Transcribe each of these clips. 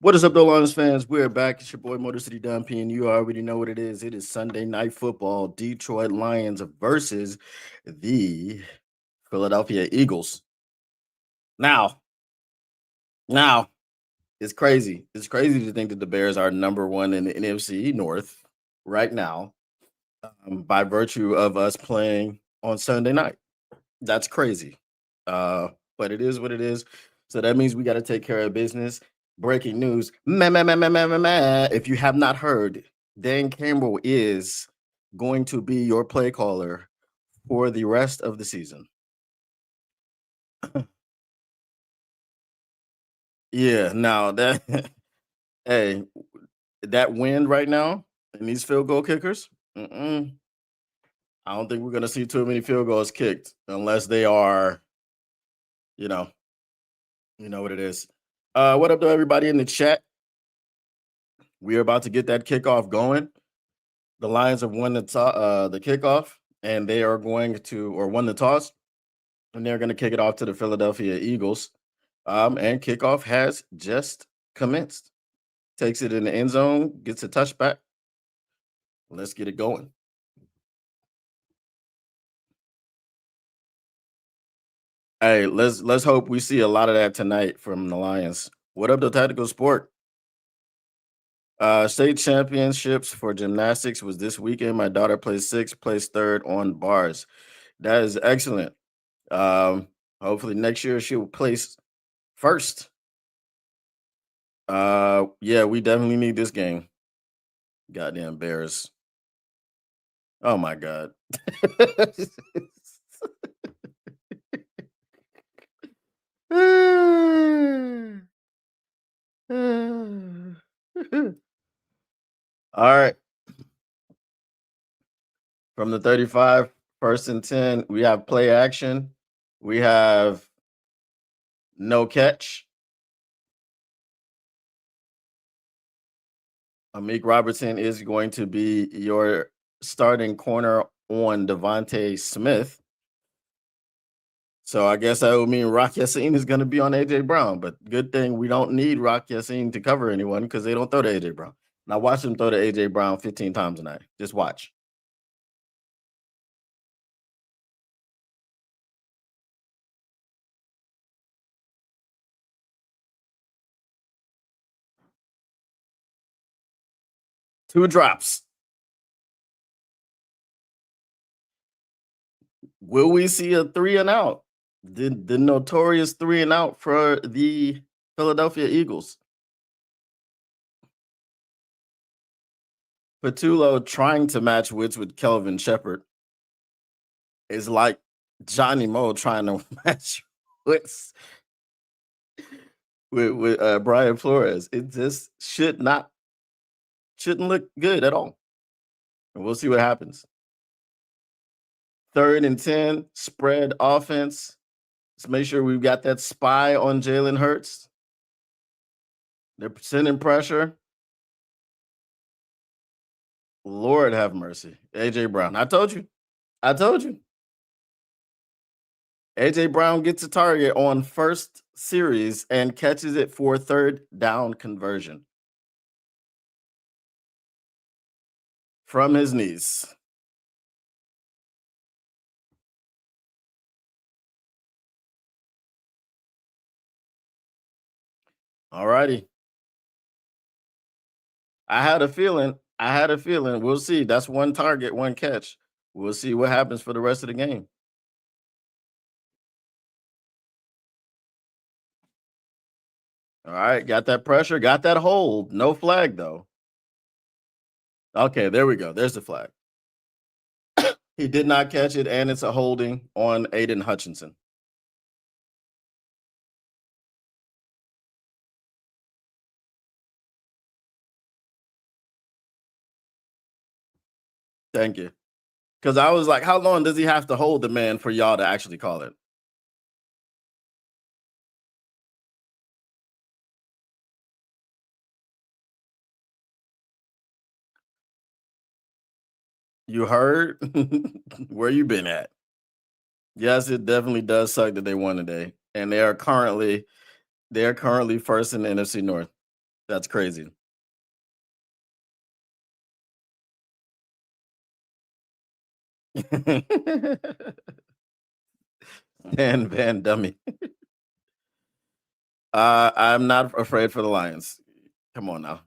What is up, though, Lions fans? We're back. It's your boy Motor City Dumpy, and you already know what it is. It is Sunday Night Football. Detroit Lions versus the Philadelphia Eagles. Now, now it's crazy. It's crazy to think that the Bears are number one in the NFC North right now, by virtue of us playing on Sunday night. That's crazy. Uh, but it is what it is. So that means we got to take care of business. Breaking news. If you have not heard, Dan Campbell is going to be your play caller for the rest of the season. Yeah, now that hey, that wind right now and these field goal kickers, I don't think we're gonna see too many field goals kicked unless they are, you know, you know what it is. What up to everybody in the chat? We are about to get that kickoff going. The Lions have won the kickoff, and they are going to, or won the toss, and they're going to kick it off to the Philadelphia Eagles. And kickoff has just commenced. Takes it in the end zone, gets a touchback. Let's get it going. Hey, let's hope we see a lot of that tonight from the Lions. What up, the Tactical Sport? State championships for gymnastics was this weekend. My daughter placed sixth, placed third on bars. That is excellent. Hopefully next year she will place first. Yeah, we definitely need this game. Goddamn Bears. Oh my god. All right. From the 35, first and 10, we have play action. We have no catch. Amik Robertson is going to be your starting corner on Devontae Smith. So I guess that would mean Rock Yassin is going to be on AJ Brown. But good thing we don't need Rock Yassin to cover anyone because they don't throw to AJ Brown. Now watch them throw to AJ Brown 15 times a night. Just watch. Two drops. Will we see a 3 and out? The notorious 3 and out for the Philadelphia Eagles. Patullo trying to match wits with Kelvin Shepard is like Johnny Moe trying to match wits with Brian Flores. It just shouldn't look good at all. And we'll see what happens. 3rd and 10, spread offense. Let's make sure we've got that spy on Jalen Hurts. They're sending pressure. Lord have mercy. AJ Brown. I told you. AJ Brown gets a target on first series and catches it for 3rd down conversion from his knees. All righty. I had a feeling. We'll see. That's one target, one catch. We'll see what happens for the rest of the game. All right, got that pressure, got that hold. No flag though. Okay, there we go. There's the flag. He did not catch it, and it's a holding on Aiden Hutchinson. Thank you. Because I was like, how long does he have to hold the man for y'all to actually call it? You heard? Where you been at? Yes, it definitely does suck that they won today, and they are currently first in the NFC North. That's crazy. Van dummy. I'm not afraid for the Lions. Come on now.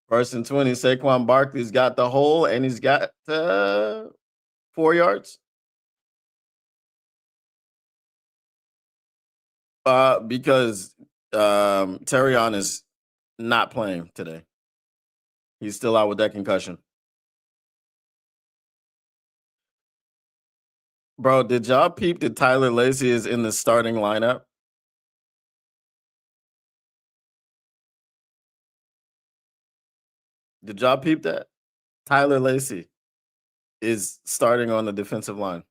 First and 20, Saquon Barkley's got the hole and he's got 4 yards. Because Terrion is not playing today. He's still out with that concussion. Bro, did y'all peep that Tyler Lacey is in the starting lineup? Did y'all peep that? Tyler Lacey is starting on the defensive line.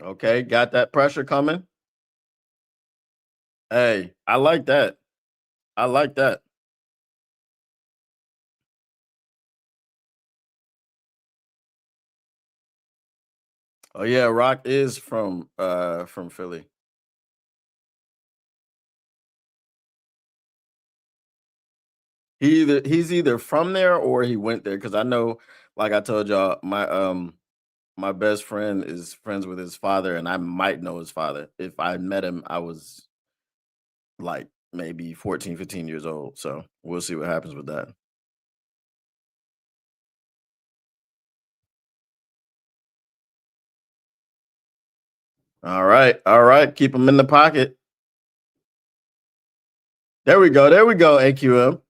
Okay, got that pressure coming. Hey, I like that. I like that. Oh yeah, Rock is from Philly. He's either from there or he went there because I know, like I told y'all, my best friend is friends with his father, and I might know his father. If I met him, I was like maybe 14, 15 years old. So we'll see what happens with that. All right, all right. Keep him in the pocket. There we go. There we go. AQM.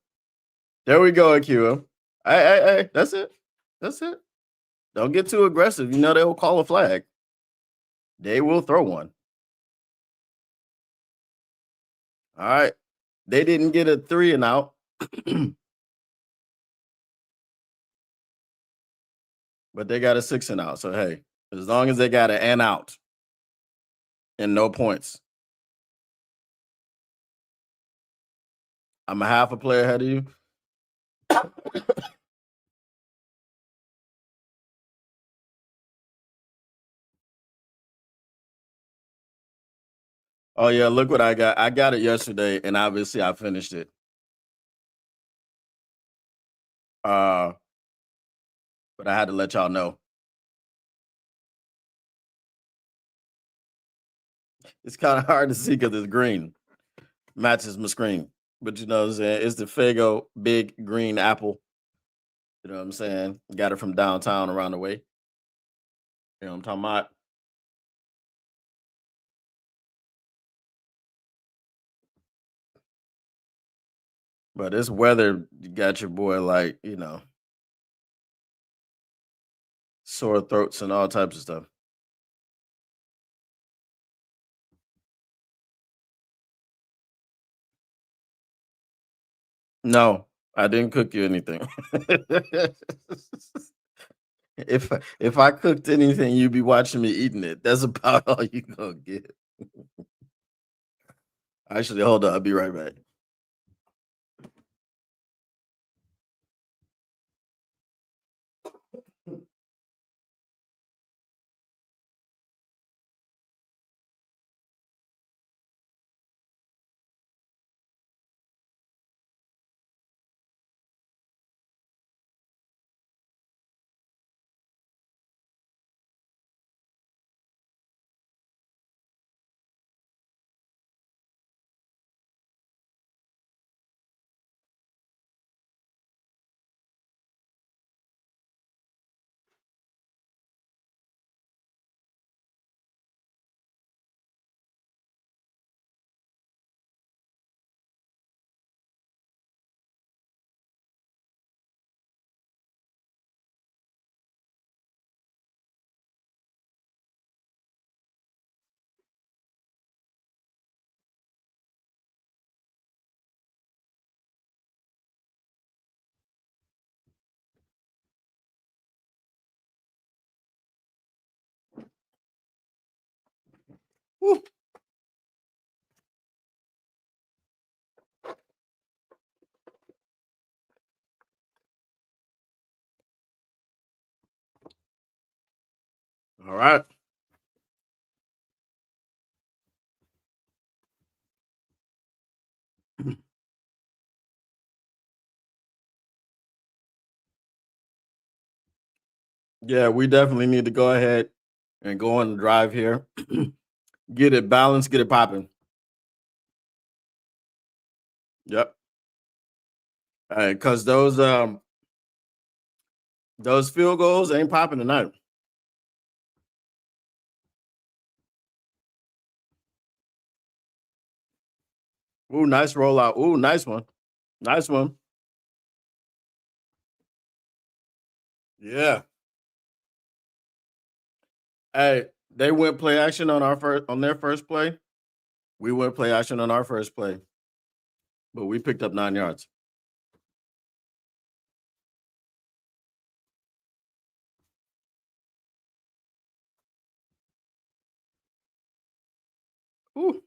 There we go. AQM. Hey. That's it. That's it. Don't get too aggressive. You know they will call a flag. They will throw one. All right. They didn't get a 3 and out. But they got a 6 and out. So hey, as long as they got an and out and no points, I'm a half a player ahead of you. Oh yeah, look what I got. I got it yesterday, and obviously I finished it. Uh, but I had to let y'all know. It's kind of hard to see because it's green. Matches my screen. But you know what I'm saying? It's the Fago big green apple. You know what I'm saying? Got it from downtown around the way. You know what I'm talking about? But this weather got your boy like, sore throats and all types of stuff. No, I didn't cook you anything. If I cooked anything, you'd be watching me eating it. That's about all you gonna get. Actually, hold up, I'll be right back. Woo. All right. Yeah, we definitely need to go ahead and go on the drive here. Get it balanced, get it popping. Yep. Because those field goals ain't popping tonight. Ooh, nice rollout. Ooh, nice one. Nice one. Yeah. Hey, they went play action on their first play. We went play action on our first play, but we picked up 9 yards. Ooh.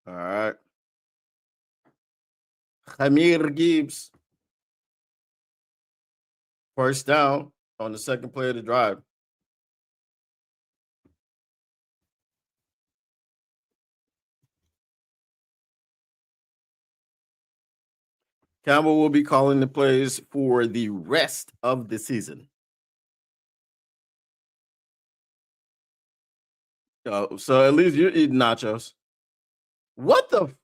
All right. Jameer Gibbs, first down on the second play of the drive. Campbell will be calling the plays for the rest of the season. So at least you're eating nachos. What the?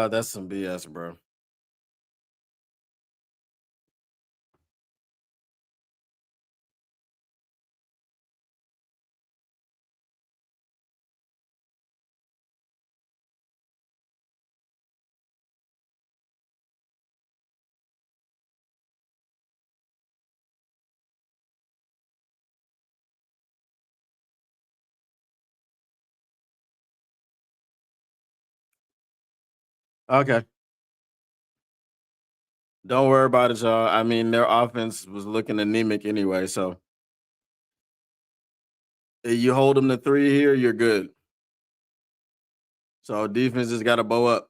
That's some BS, bro. Okay. Don't worry about it, y'all. I mean, their offense was looking anemic anyway. So you hold them to 3 here, you're good. So defense just got to bow up.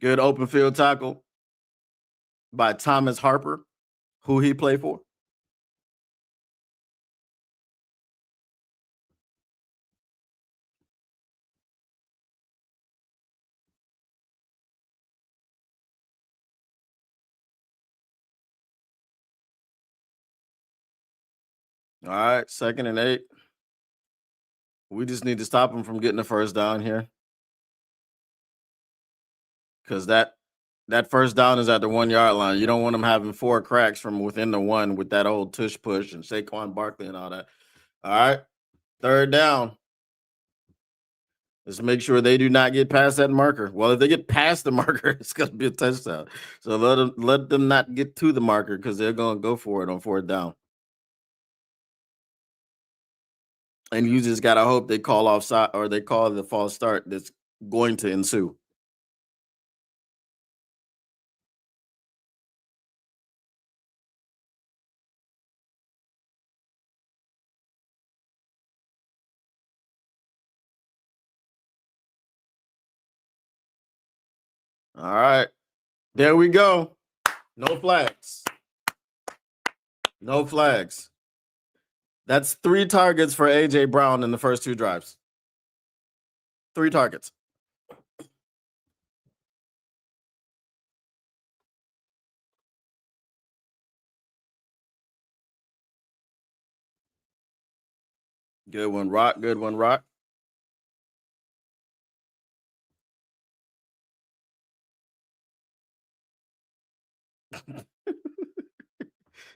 Good open field tackle by Thomas Harper, who he played for. All right, 2nd and 8. We just need to stop him from getting the first down here. Because that first down is at the 1 yard line. You don't want them having 4 cracks from within the 1 with that old tush push and Saquon Barkley and all that. All right, 3rd down. Let's make sure they do not get past that marker. Well, if they get past the marker, it's going to be a touchdown. So let them not get to the marker because they're going to go for it on 4th down. And you just got to hope they call offside or they call the false start that's going to ensue. All right. There we go. No flags. No flags. That's 3 targets for AJ Brown in the first 2 drives. 3 targets. Good one, Rock. Good one, Rock.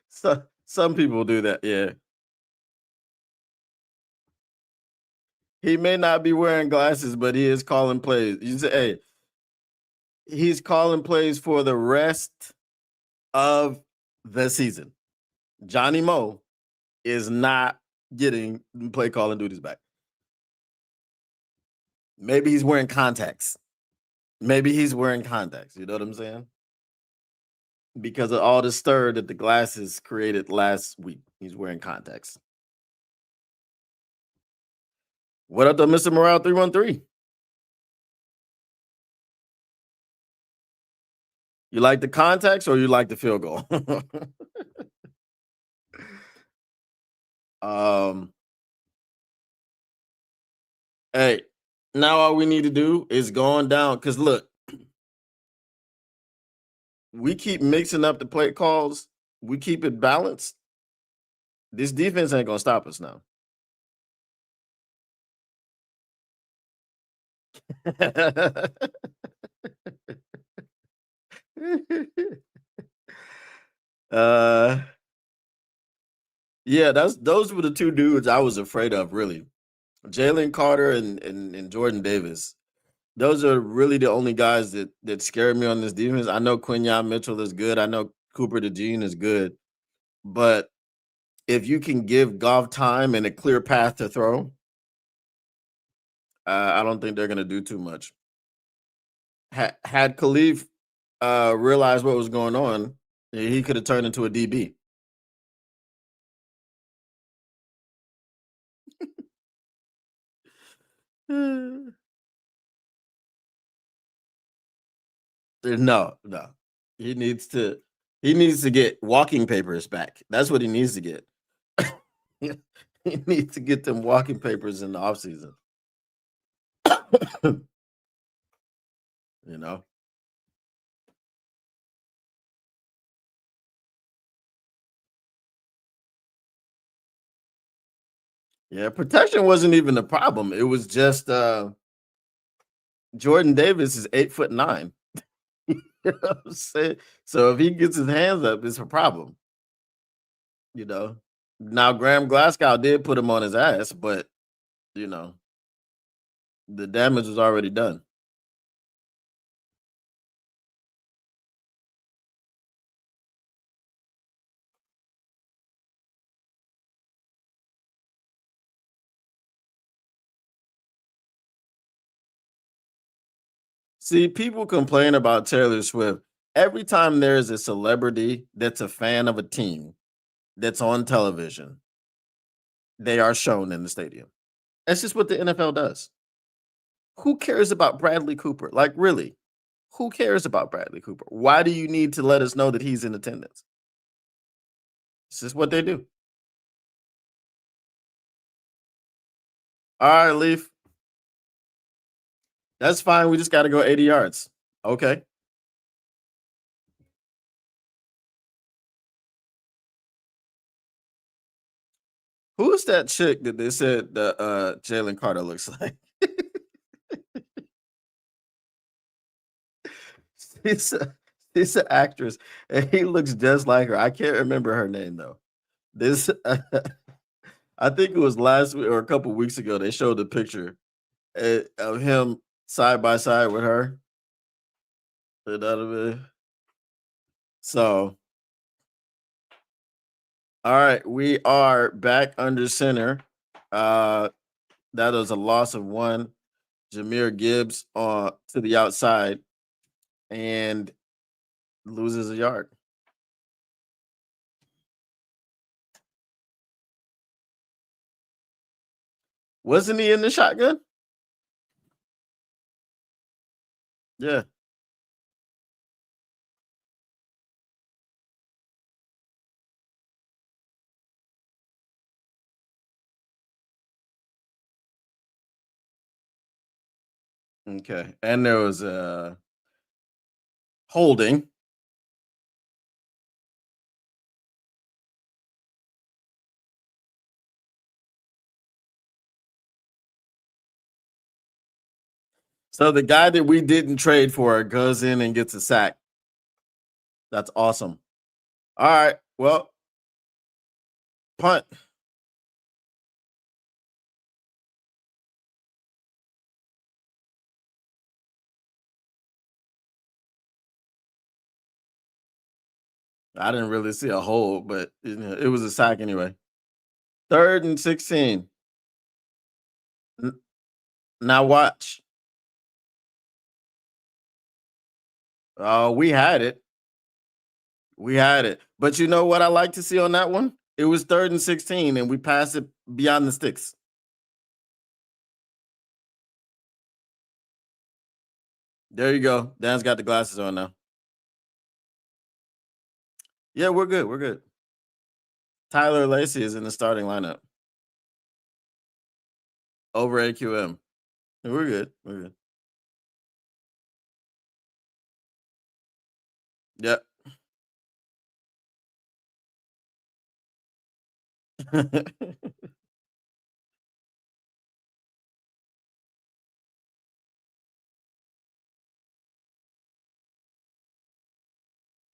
So some people do that. Yeah. He may not be wearing glasses, but he is calling plays. You say, hey, he's calling plays for the rest of the season. Johnny Moe is not getting play calling duties back. Maybe he's wearing contacts. Maybe he's wearing contacts. You know what I'm saying? because of all the stir that the glasses created last week. He's wearing contacts. What up, though, Mr. Morale 313? You like the contacts or you like the field goal? um, hey, now all we need to do is going down because look, we keep mixing up the play calls. We keep it balanced. This defense ain't gonna stop us now. uh, yeah, those were the two dudes I was afraid of, really. Jalen Carter and Jordan Davis. Those are really the only guys that scared me on this defense. I know Quinyon Mitchell is good. I know Cooper DeJean is good, but if you can give Goff time and a clear path to throw, I don't think they're going to do too much. Had Khalif realized what was going on, he could have turned into a DB. No. He needs to get walking papers back. That's what he needs to get. He needs to get them walking papers in the offseason. You know? Yeah, protection wasn't even the problem. It was just Jordan Davis is 8'9". You know what I'm saying? So if he gets his hands up, it's a problem. You know. Now Graham Glasgow did put him on his ass, but you know, the damage was already done. See, people complain about Taylor Swift. Every time there's a celebrity that's a fan of a team that's on television, they are shown in the stadium. That's just what the NFL does. Who cares about Bradley Cooper? Like, really? Who cares about Bradley Cooper? Why do you need to let us know that he's in attendance? It's just what they do. All right, Leaf. That's fine. We just got to go 80 yards. Okay. Who's that chick that they said the Jalen Carter looks like? she's a, she's an actress, and he looks just like her. I can't remember her name though. This, I think it was last week or a couple weeks ago. They showed the picture of him side by side with her. You know what I mean? So, all right, we are back under center. Uh, that was a loss of one. Jameer Gibbs to the outside and loses a yard. Wasn't he in the shotgun? Yeah. Okay. And there was a holding. So the guy that we didn't trade for goes in and gets a sack. That's awesome. All right. Well, punt. I didn't really see a hold, but it was a sack anyway. 3rd and 16. Now watch. We had it. We had it. But you know what I like to see on that one? It was 3rd and 16, and we passed it beyond the sticks. There you go. Dan's got the glasses on now. Yeah, we're good. We're good. Tyler Lacey is in the starting lineup over AQM. We're good. We're good. Yep.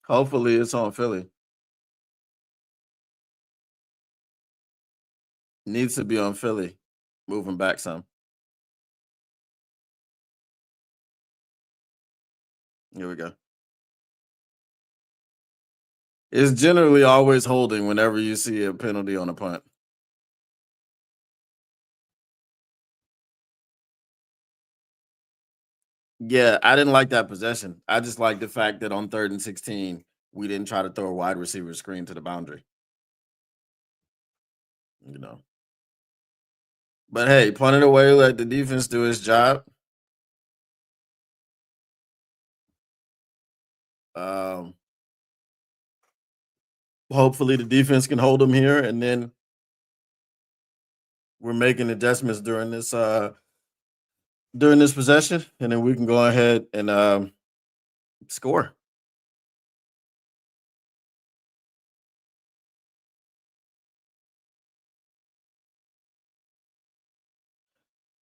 Hopefully it's on Philly. Needs to be on Philly. Moving back some. Here we go. It's generally always holding whenever you see a penalty on a punt. Yeah, I didn't like that possession. I just like the fact that on 3rd and 16, we didn't try to throw a wide receiver screen to the boundary. You know. But hey, punt it away, let the defense do its job. Um, hopefully the defense can hold them here, and then we're making adjustments during this possession, and then we can go ahead and score.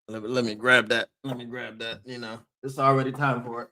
Let me grab that. Let me grab that. You know, it's already time for it.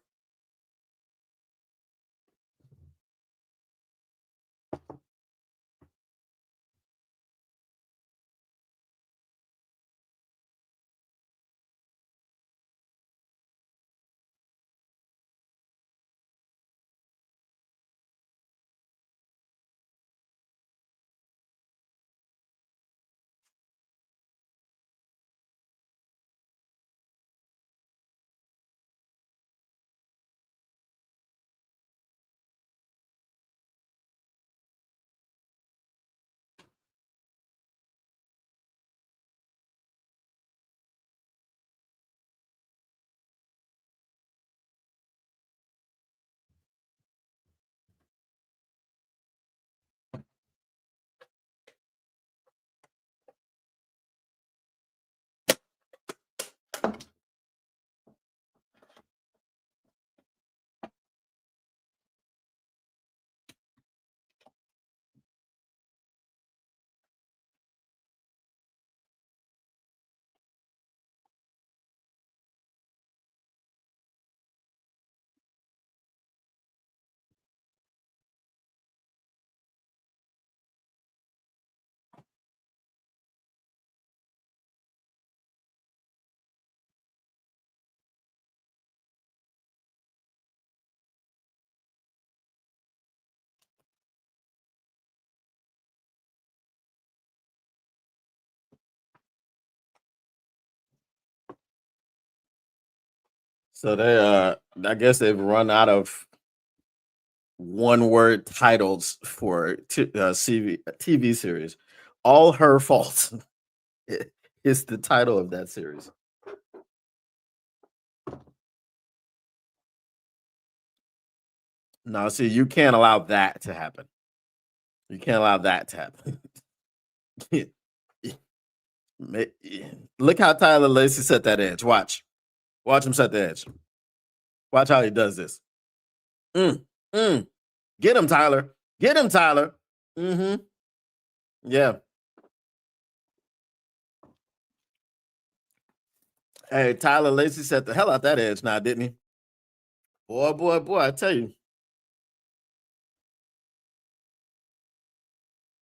So I guess they've run out of one word titles for TV series. All her fault is the title of that series. No, see, you can't allow that to happen. You can't allow that to happen. Look how Tyler Lacey set that edge. Watch him set the edge. Watch how he does this. Mm, mm. Get him, Tyler. Get him, Tyler. Mm-hmm. Yeah. Hey, Tyler Lacey set the hell out that edge now, didn't he? Boy, boy, boy, I tell you.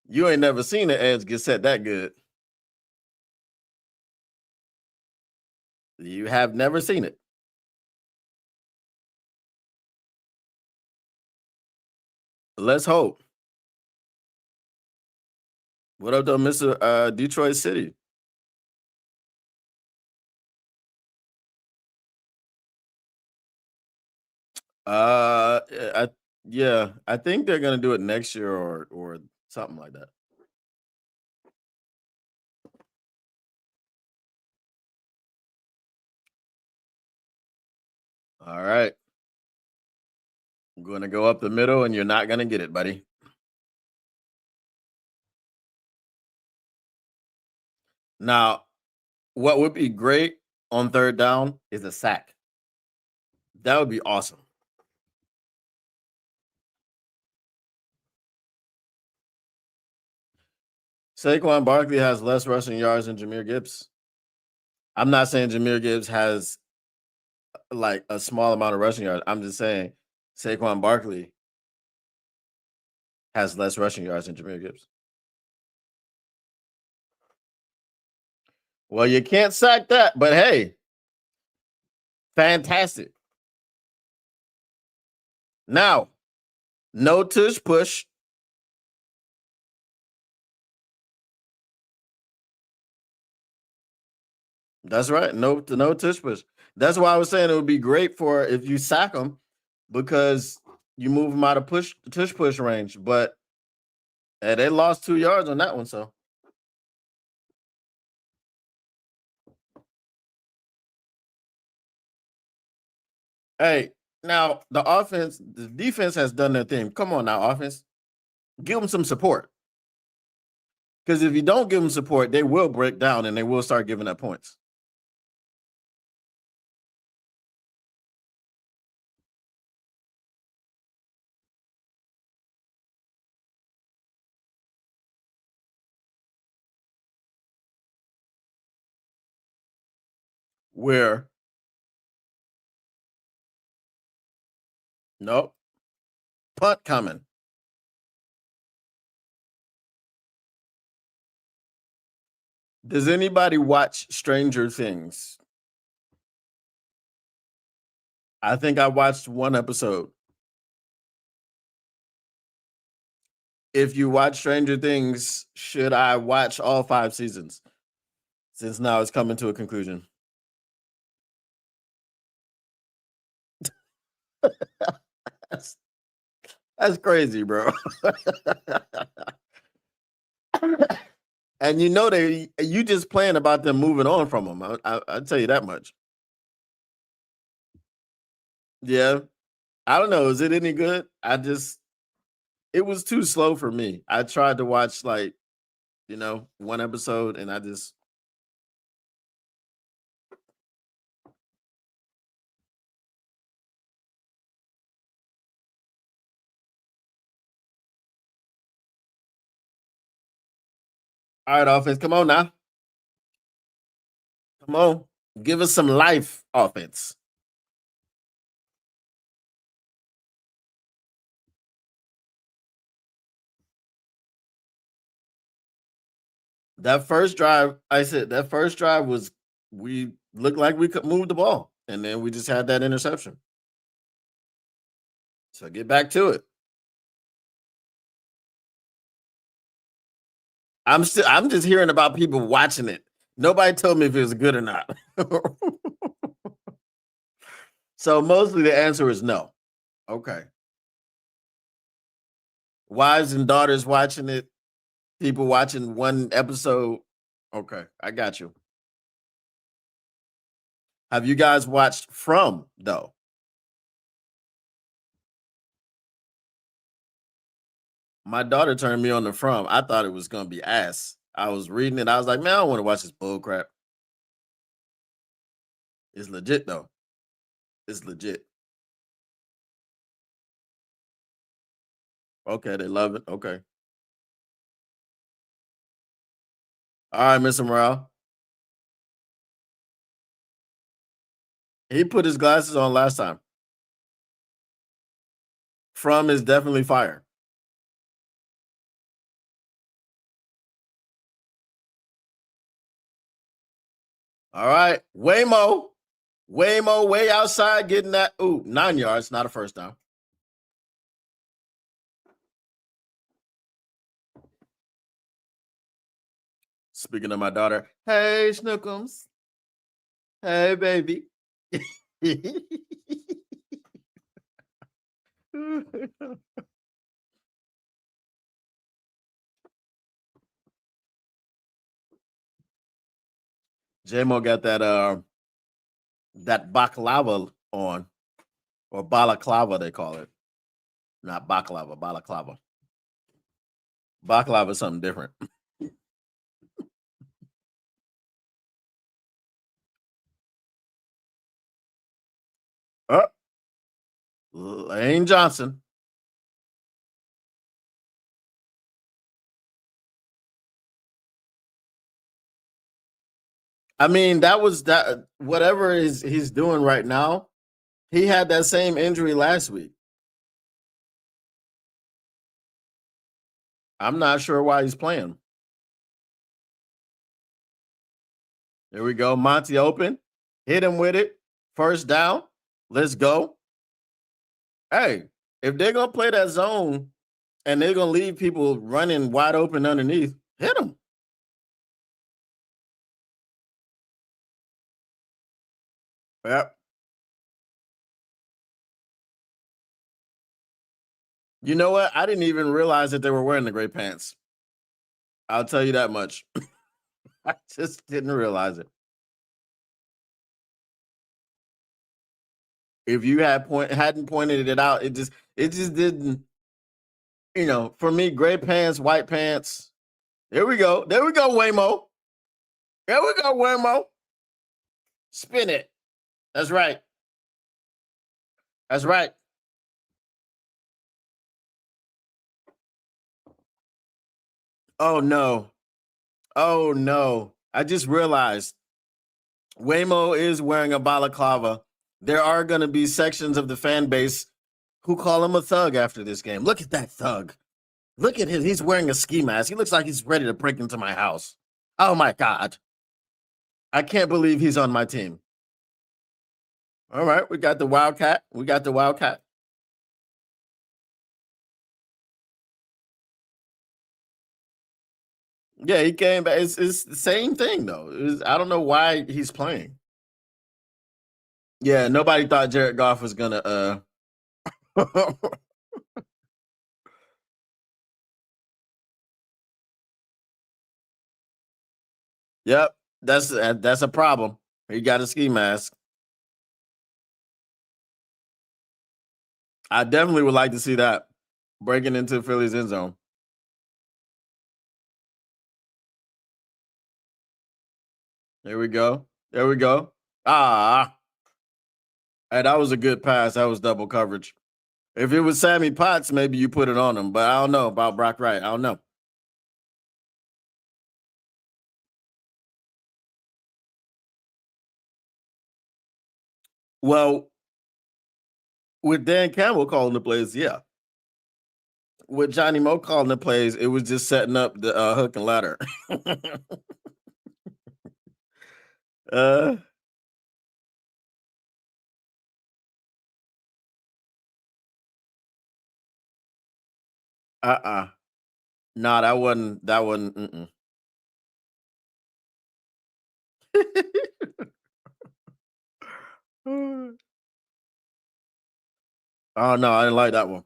You ain't never seen the edge get set that good. You have never seen it. Let's hope. What up, though, Mr. Detroit City? Uh, I Yeah, I think they're gonna do it next year or something like that. All right. I'm gonna go up the middle and you're not gonna get it, buddy. Now, what would be great on third down is a sack. That would be awesome. Saquon Barkley has less rushing yards than Jameer Gibbs. I'm not saying Jameer Gibbs has like a small amount of rushing yards. I'm just saying Saquon Barkley has less rushing yards than Jameer Gibbs. Well, you can't sack that, but hey, fantastic. Now, no tush push. That's right. No tush push. That's why I was saying it would be great for if you sack them because you move them out of tush push range. But they lost 2 yards on that one. So hey, now the defense has done their thing. Come on now, offense, give them some support. Because if you don't give them support, they will break down and they will start giving up points. Where nope, punt coming. Does anybody watch Stranger Things? I think I watched one episode. If you watch Stranger Things, should I watch all 5 seasons? Since now it's coming to a conclusion. That's, that's crazy, bro. And you know you just playing about them moving on from them. I tell you that much. Yeah, I don't know. Is it any good? It was too slow for me. I tried to watch like one episode, and I just all right, offense, come on now, come on, give us some life, offense. That first drive, I said that first drive was we looked like we could move the ball, and then we just had that interception. So get back to it. I'm just hearing about people watching it. Nobody told me if it was good or not. So mostly the answer is no. Okay. Wives and daughters watching it, people watching one episode. Okay, I got you. Have you guys watched From though? My daughter turned me on to From. I thought it was gonna be ass. I was reading it. I was like, man, I don't want to watch this bull crap. It's legit though. It's legit. Okay, they love it. Okay. All right, Mr. Morale. He put his glasses on last time. From is definitely fire. All right. Waymo. Waymo way outside getting that. Ooh, 9 yards, not a first down. Speaking of my daughter, hey Snookums. Hey baby. J-Mo got that baklava on, or balaclava they call it. Not baklava, balaclava. Baklava is something different. Oh, Lane Johnson. I mean, that was that whatever he's doing right now. He had that same injury last week. I'm not sure why he's playing. There we go. Monty open. Hit him with it. First down. Let's go. Hey, if they're gonna play that zone and they're gonna leave people running wide open underneath, hit them. Yep. You know what? I didn't even realize that they were wearing the gray pants. I'll tell you that much. I just didn't realize it. If you hadn't pointed it out, it just didn't. For me, gray pants, white pants. There we go. There we go, Waymo. There we go, Waymo. Spin it. That's right. That's right. Oh no. Oh no. I just realized Waymo is wearing a balaclava. There are going to be sections of the fan base who call him a thug after this game. Look at that thug. Look at him. He's wearing a ski mask. He looks like he's ready to break into my house. Oh my God. I can't believe he's on my team. All right. We got the Wildcat. We got the Wildcat. Yeah, he came back. It's the same thing, though. I don't know why he's playing. Yeah, nobody thought Jared Goff was going to. Yep. That's a problem. He got a ski mask. I definitely would like to see that breaking into Philly's end zone. There we go. There we go. Ah, hey, that was a good pass. That was double coverage. If it was Sammy Potts, maybe you put it on him, but I don't know about Brock Wright. I don't know. Well, with Dan Campbell calling the plays, yeah. With Johnny Mo calling the plays, it was just setting up the hook and ladder. uh, uh. No, that wasn't. That wasn't. Oh no, I didn't like that one.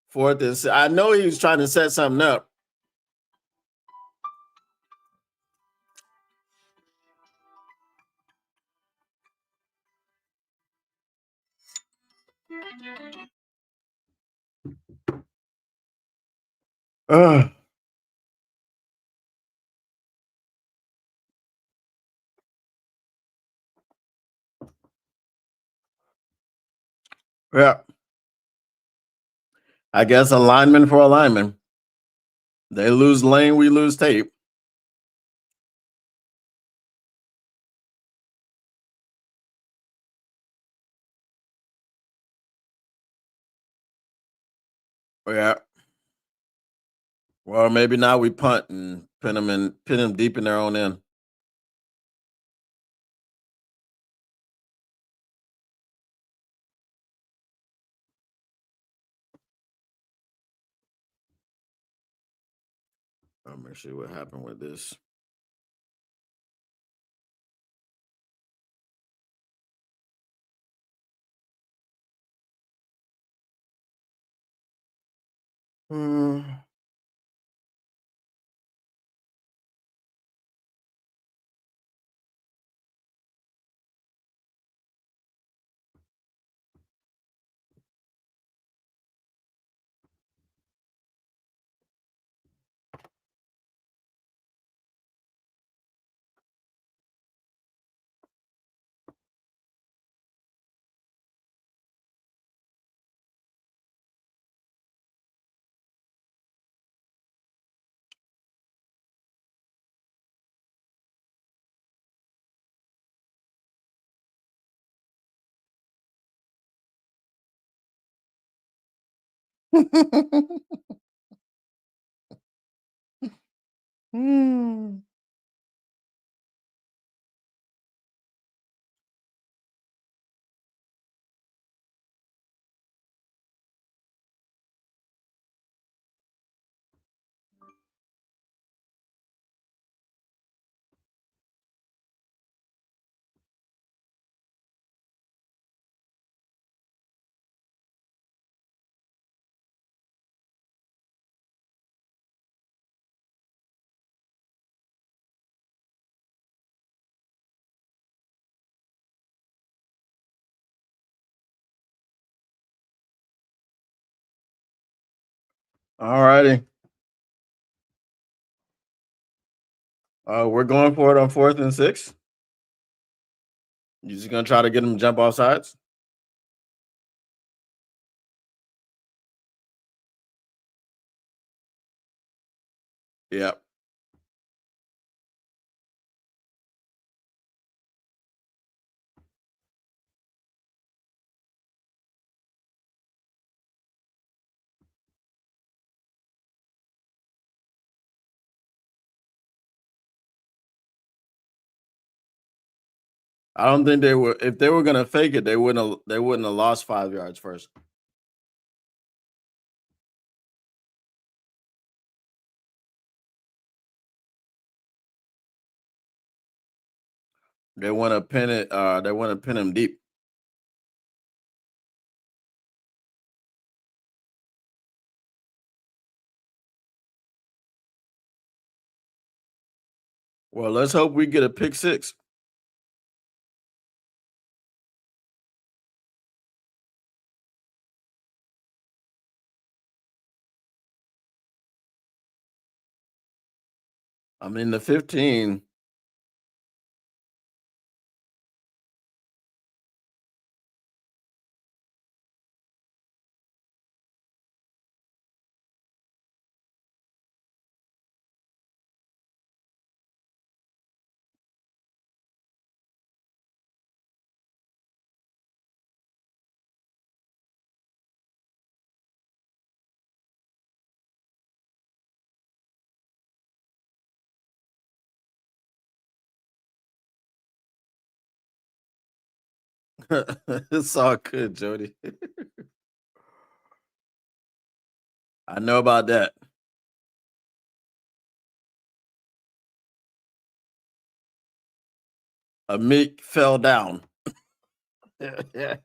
Fourth and I know he was trying to set something up. Uh, yeah, I guess a lineman for a lineman. They lose lane, we lose tape. Yeah. Well, maybe now we punt and pin them deep in their own end. I'm gonna see what happened with this. Mm. Mm. All righty. We're going for it on 4th and 6. You just gonna try to get them to jump off sides? Yeah. I don't think they were if they were gonna fake it, they wouldn't have lost 5 yards first. They wanna pin it, they wanna pin him deep. Well, let's hope we get a pick six. I'm in the 15. It's all good, Jody. I know about that. A Meek fell down. Yeah,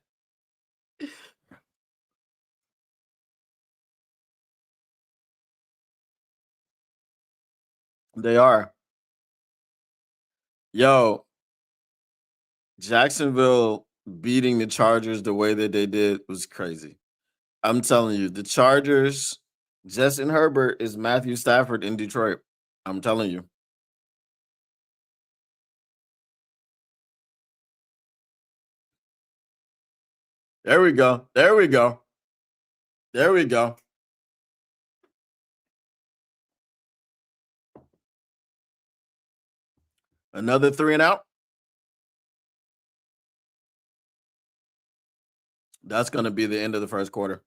they are. Yo, Jacksonville beating the Chargers the way that they did was crazy. I'm telling you, the Chargers, Justin Herbert is Matthew Stafford in Detroit. I'm telling you. There we go. There we go. There we go. Another 3 and out. That's going to be the end of the first quarter.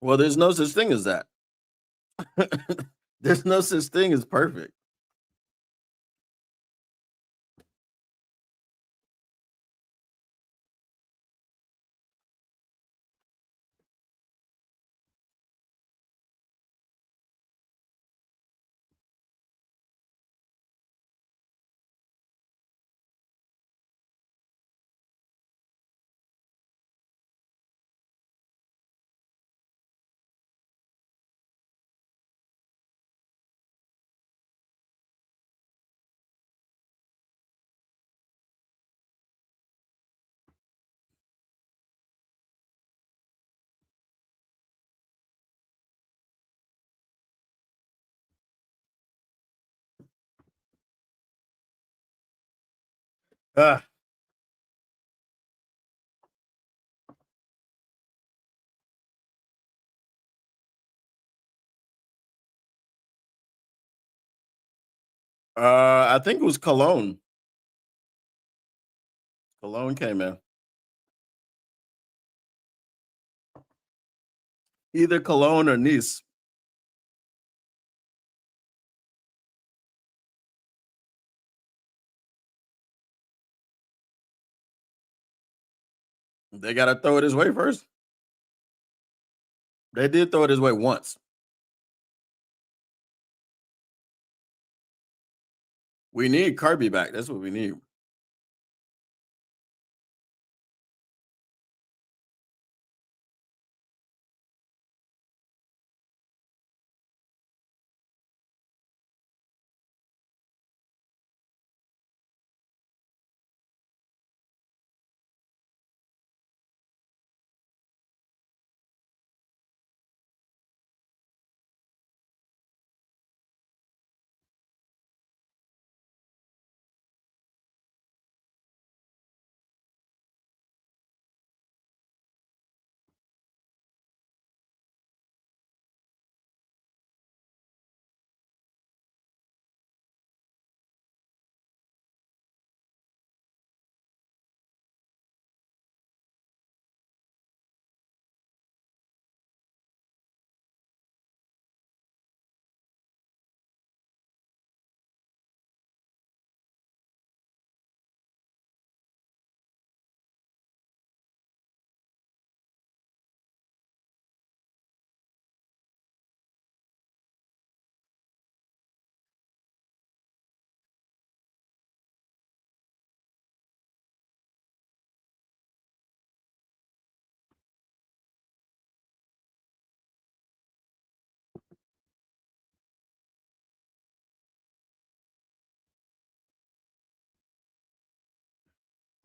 Well, there's no such thing as that. There's no such thing as perfect. Ah, I think it was Cologne. Cologne came in. Either Cologne or Nice. They got to throw it his way first. They did throw it his way once. We need Kirby back. That's what we need.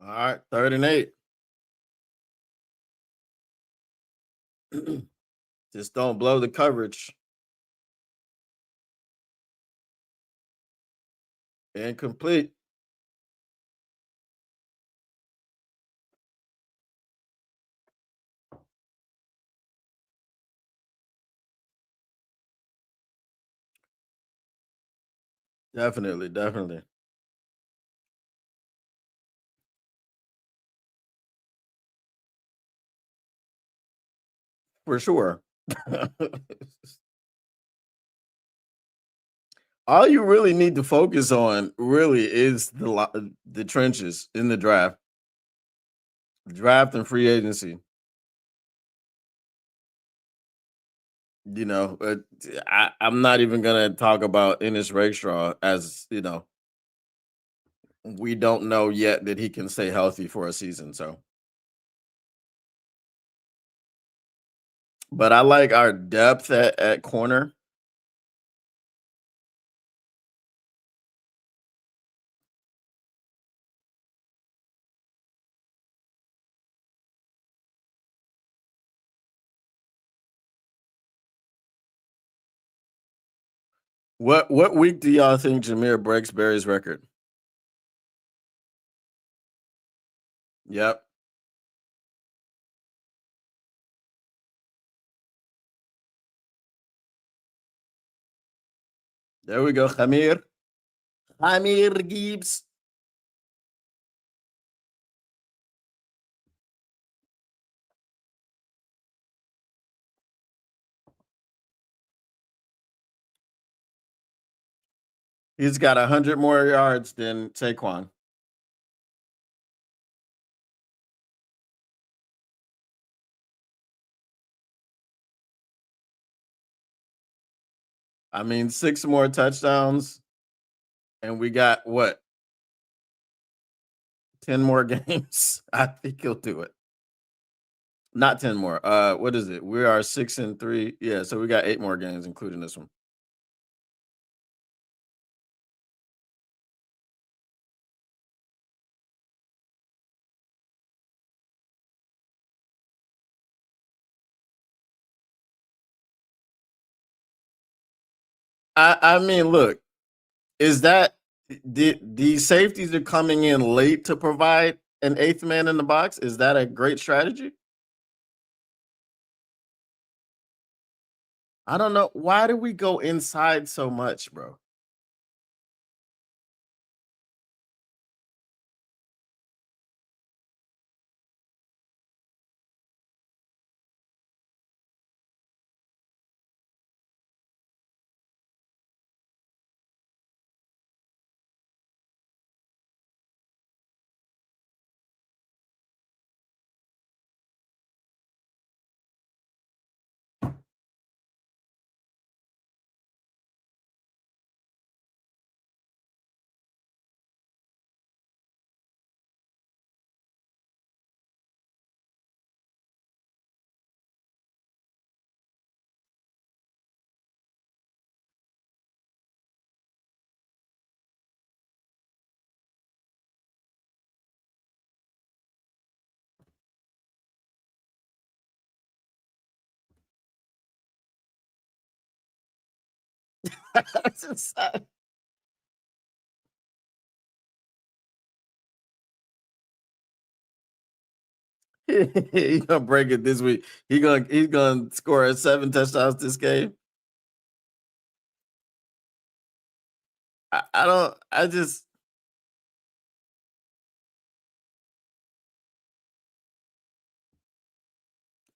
All right, 3rd and 8. Just don't blow the coverage. Incomplete. Definitely, definitely. For sure. All you really need to focus on really is the trenches in the draft and free agency. I'm not even gonna talk about Ennis Rakestraw as we don't know yet that he can stay healthy for a season. So, but I like our depth at corner. What week do y'all think Jameer breaks Barry's record? Yep. There we go. Hamir Gibbs. He's got 100 more yards than Saquon. I mean, 6 more touchdowns, and we got what? 10 more games. I think he'll do it. Not 10 more. What is it? We are 6-3. Yeah, so we got 8 more games, including this one. I mean, look, is that The safeties are coming in late to provide an eighth man in the box. Is that a great strategy? I don't know. Why do we go inside so much, bro? That's insane. He gonna break it this week. He's gonna score 7 touchdowns this game. I don't. I just.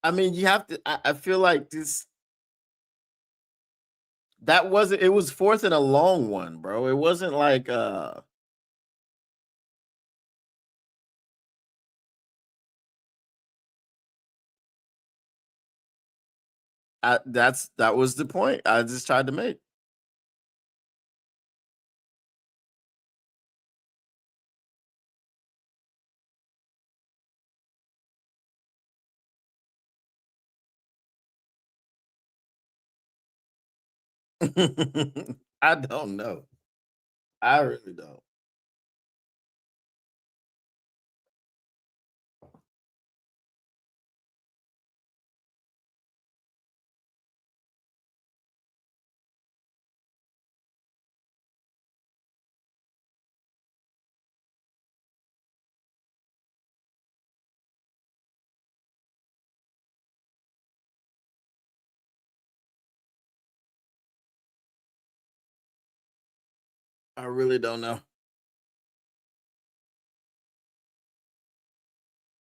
I mean, you have to. I feel like this. That wasn't. It was fourth and a long one, bro. It wasn't like. That was the point I just tried to make. I don't know. I really don't. I really don't know.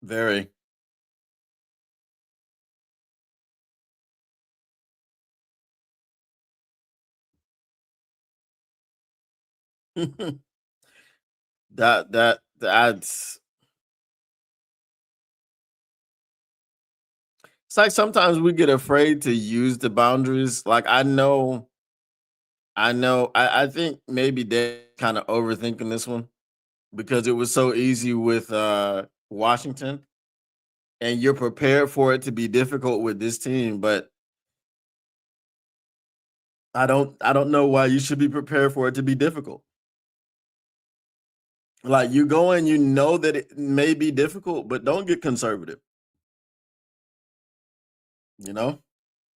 Very. That's it's like sometimes we get afraid to use the boundaries. Like I think maybe they're kind of overthinking this one because it was so easy with Washington and you're prepared for it to be difficult with this team, but I don't know why you should be prepared for it to be difficult. Like you go and you know that it may be difficult, but don't get conservative. You know?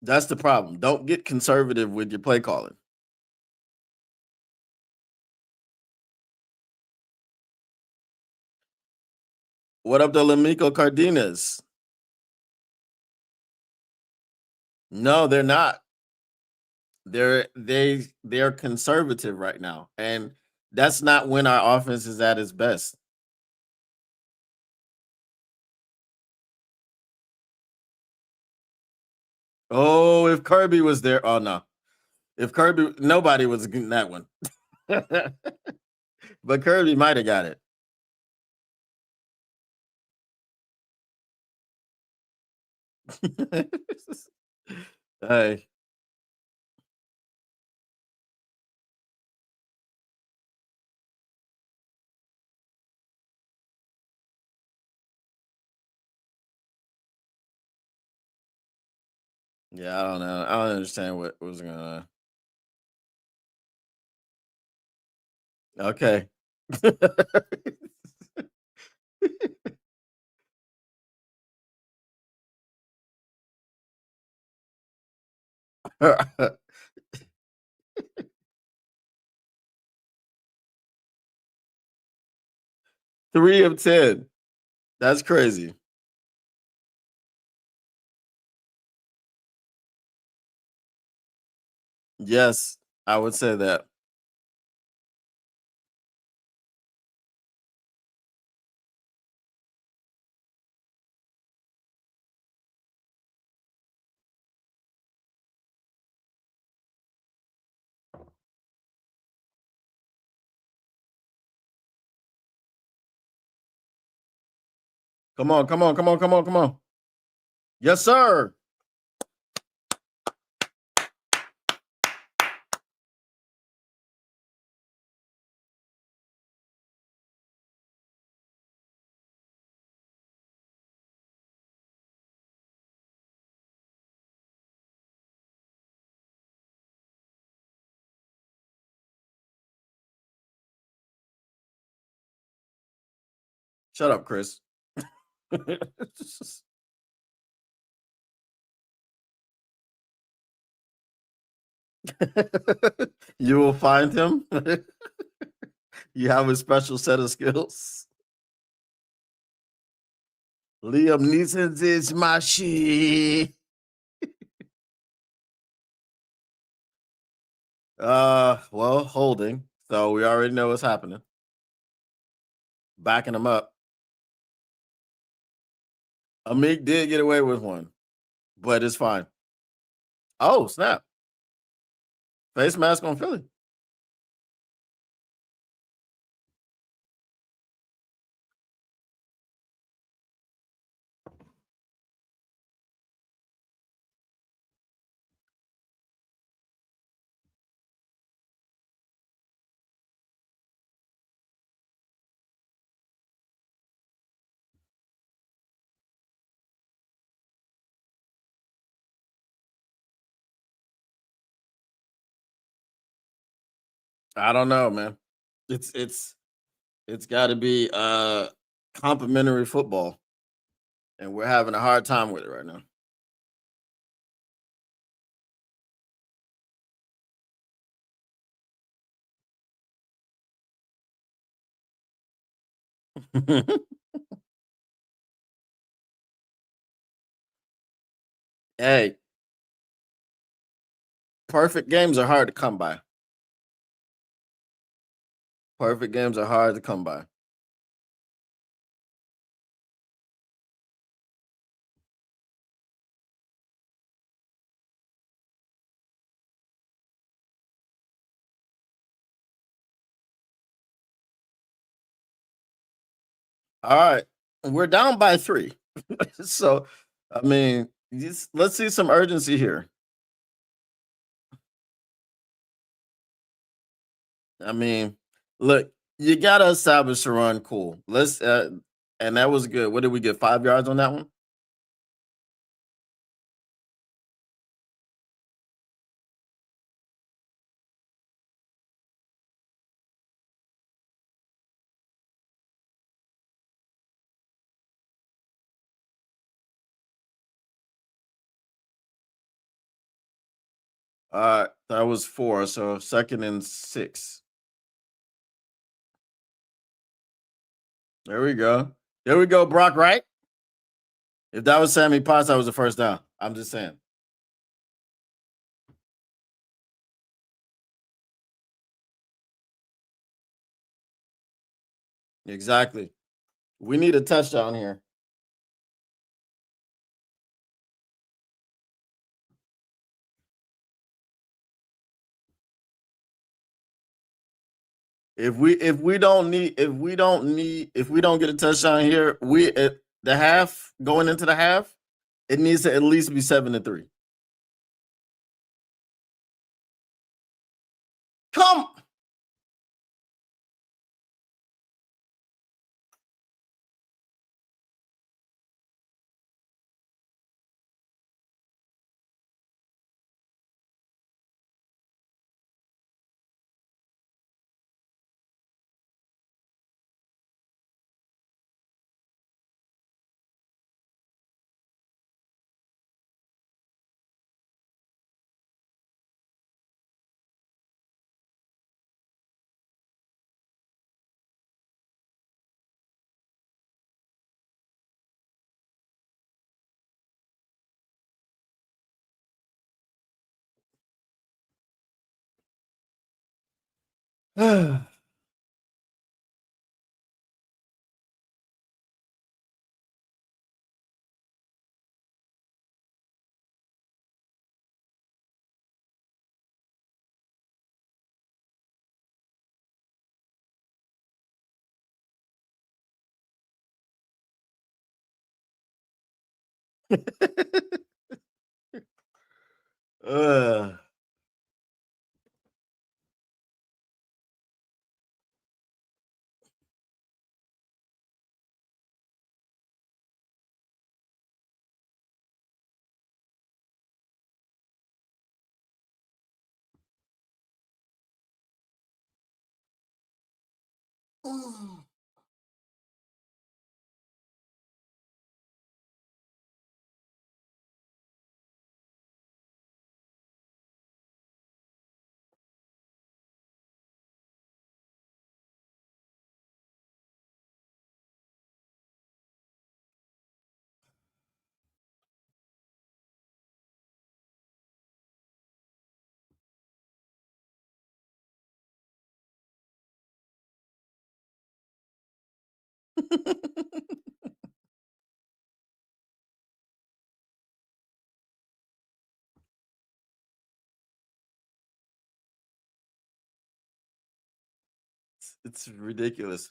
That's the problem. Don't get conservative with your play calling. What up to Lamico Cardenas? No, they're not. They're conservative right now. And that's not when our offense is at its best. Oh, if Kirby was there, oh no. If Kirby nobody was getting that one. But Kirby might have got it. Hey, yeah, I don't know. I don't understand what was going on. Okay. 3 of 10. That's crazy. Yes, I would say that. Come on, come on, come on, come on, come on. Yes, sir. Shut up, Chris. You will find him. You have a special set of skills. Liam Neeson's is my shit. Well, holding. So we already know what's happening. Backing him up. Amik did get away with one, but it's fine. Oh, snap. Face mask on Philly. I don't know, man. It's got to be complimentary football, and we're having a hard time with it right now. Hey, perfect games are hard to come by. Perfect games are hard to come by. All right, we're down by 3. So, I mean, let's see some urgency here. I mean, look, you gotta establish a run. Cool. And that was good. What did we get? 5 yards on that one? That was 4. So 2nd and 6. There we go. There we go, Brock. Right? If that was Sammy Potts, that was the first down. I'm just saying. Exactly. We need a touchdown here. If we don't get a touchdown here, we at the half going into the half, it needs to at least be 7-3. Come uh, it's ridiculous.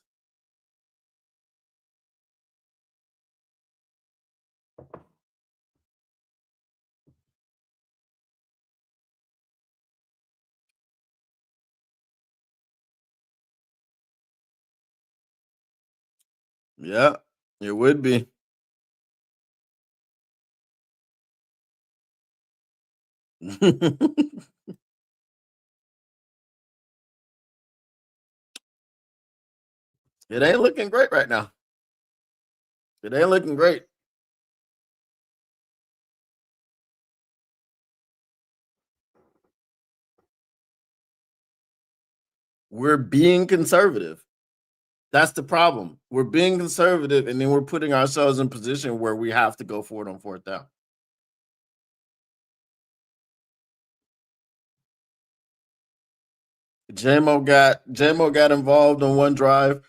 Yeah, it would be. It ain't looking great right now. It ain't looking great. We're being conservative. That's the problem. We're being conservative, and then we're putting ourselves in position where we have to go for it on fourth down. JMO got involved on one drive,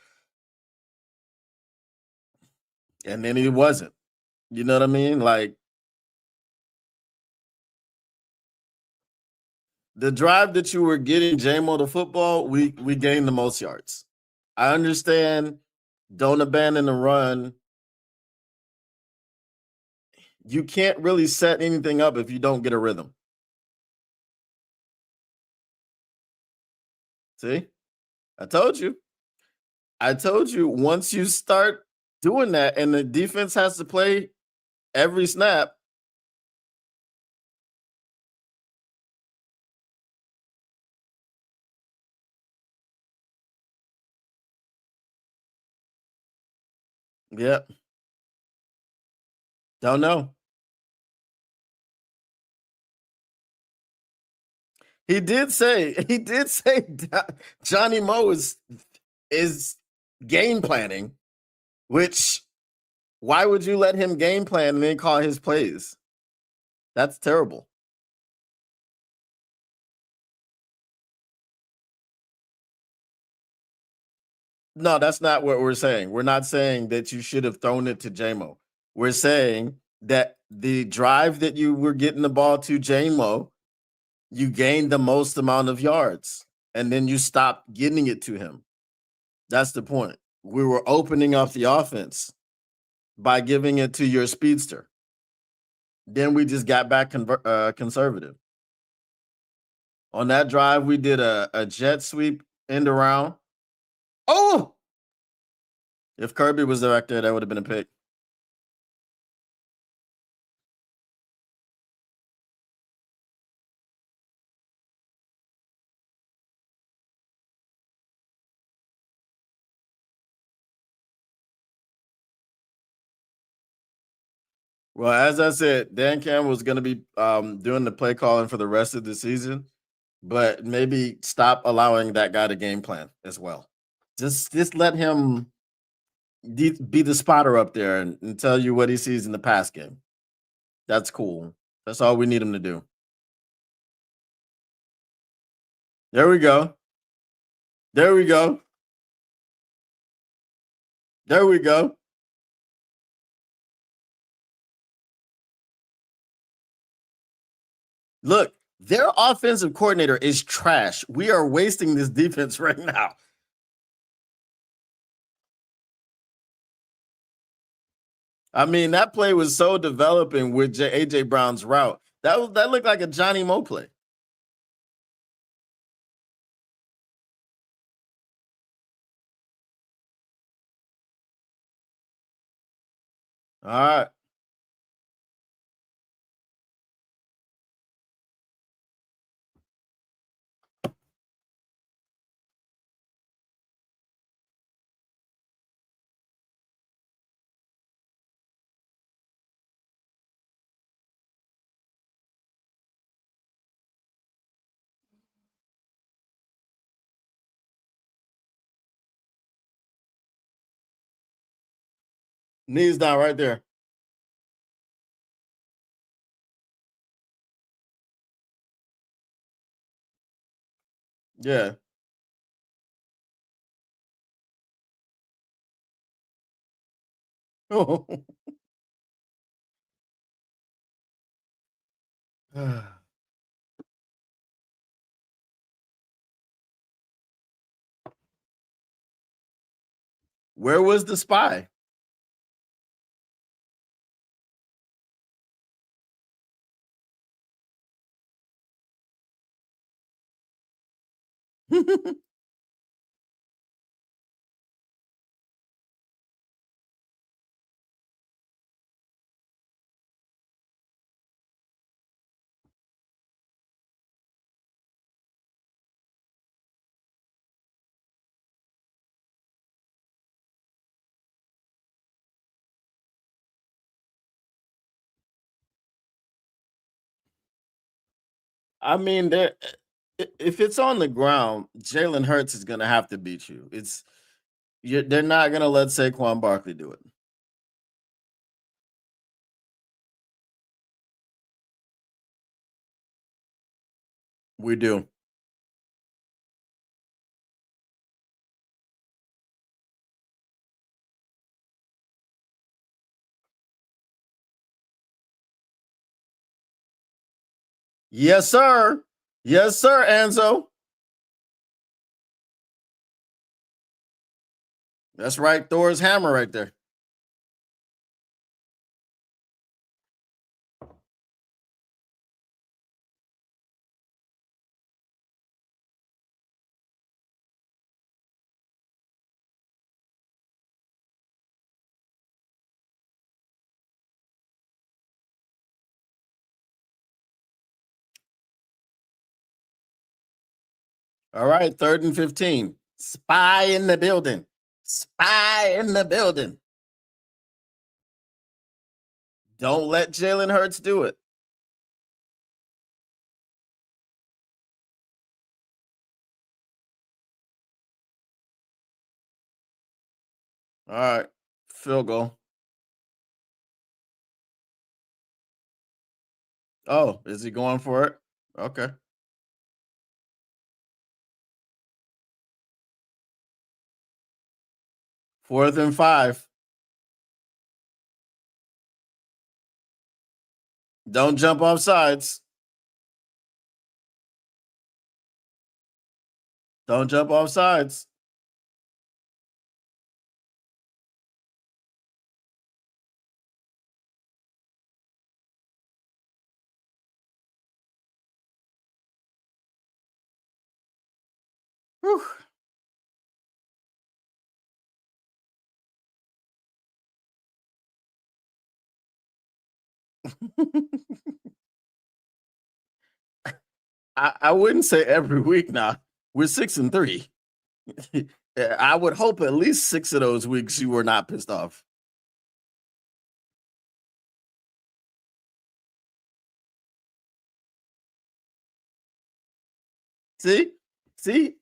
and then he wasn't. You know what I mean? Like the drive that you were getting JMO the football, we gained the most yards. I understand. Don't abandon the run. You can't really set anything up if you don't get a rhythm. See, I told you. I told you once you start doing that and the defense has to play every snap. Yeah, don't know. He did say Johnny Moe is game planning, which why would you let him game plan and then call his plays? That's terrible. No, that's not what we're saying. We're not saying that you should have thrown it to JMO. We're saying that the drive that you were getting the ball to JMO, you gained the most amount of yards and then you stopped getting it to him. That's the point. We were opening up the offense by giving it to your speedster. Then we just got back conservative. On that drive, we did a jet sweep end around. Oh, if Kirby was back there, that would have been a pick. Well, as I said, Dan Campbell is going to be doing the play calling for the rest of the season, but maybe stop allowing that guy to game plan as well. Just let him be the spotter up there and tell you what he sees in the pass game. That's cool. That's all we need him to do. There we go. There we go. There we go. Look, their offensive coordinator is trash. We are wasting this defense right now. I mean, that play was so developing with AJ Brown's route. That looked like a Johnny Mo play. All right. Knees down right there. Yeah. Where was the spy? I mean, if it's on the ground, Jalen Hurts is going to have to beat you. They're not going to let Saquon Barkley do it. We do. Yes, sir. Yes, sir, Anzo. That's right. Thor's hammer right there. All right, 3rd and 15. Spy in the building. Spy in the building. Don't let Jalen Hurts do it. All right, field goal. Oh, is he going for it? Okay. 4th and 5. Don't jump off sides. Don't jump off sides. Whew. I wouldn't say every week now. We're 6-3. I would hope at least 6 of those weeks you were not pissed off. See,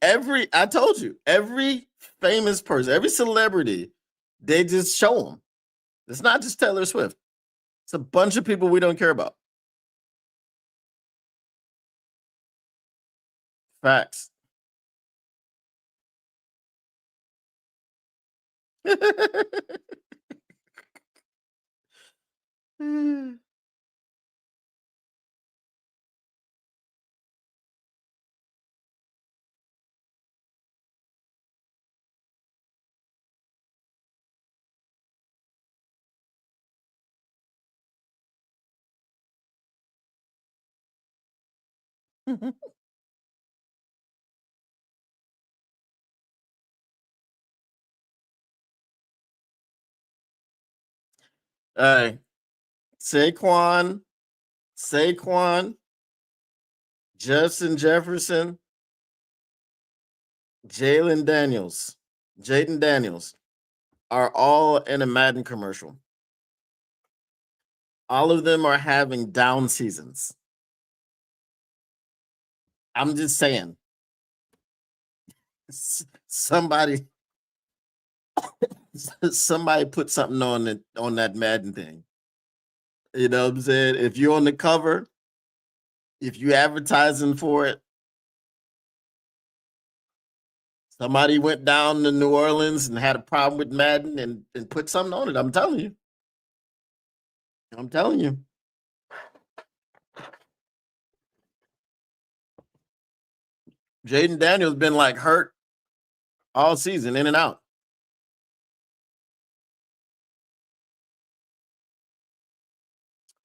I told you, every famous person, every celebrity, they just show them. It's not just Taylor Swift. It's a bunch of people we don't care about. Facts. Hey, Saquon, Justin Jefferson, Jaden Daniels are all in a Madden commercial. All of them are having down seasons. I'm just saying. Somebody somebody put something on that Madden thing. You know what I'm saying? If you're on the cover, if you advertising for it, somebody went down to New Orleans and had a problem with Madden and put something on it. I'm telling you. I'm telling you. Jaden Daniels been like hurt all season, in and out.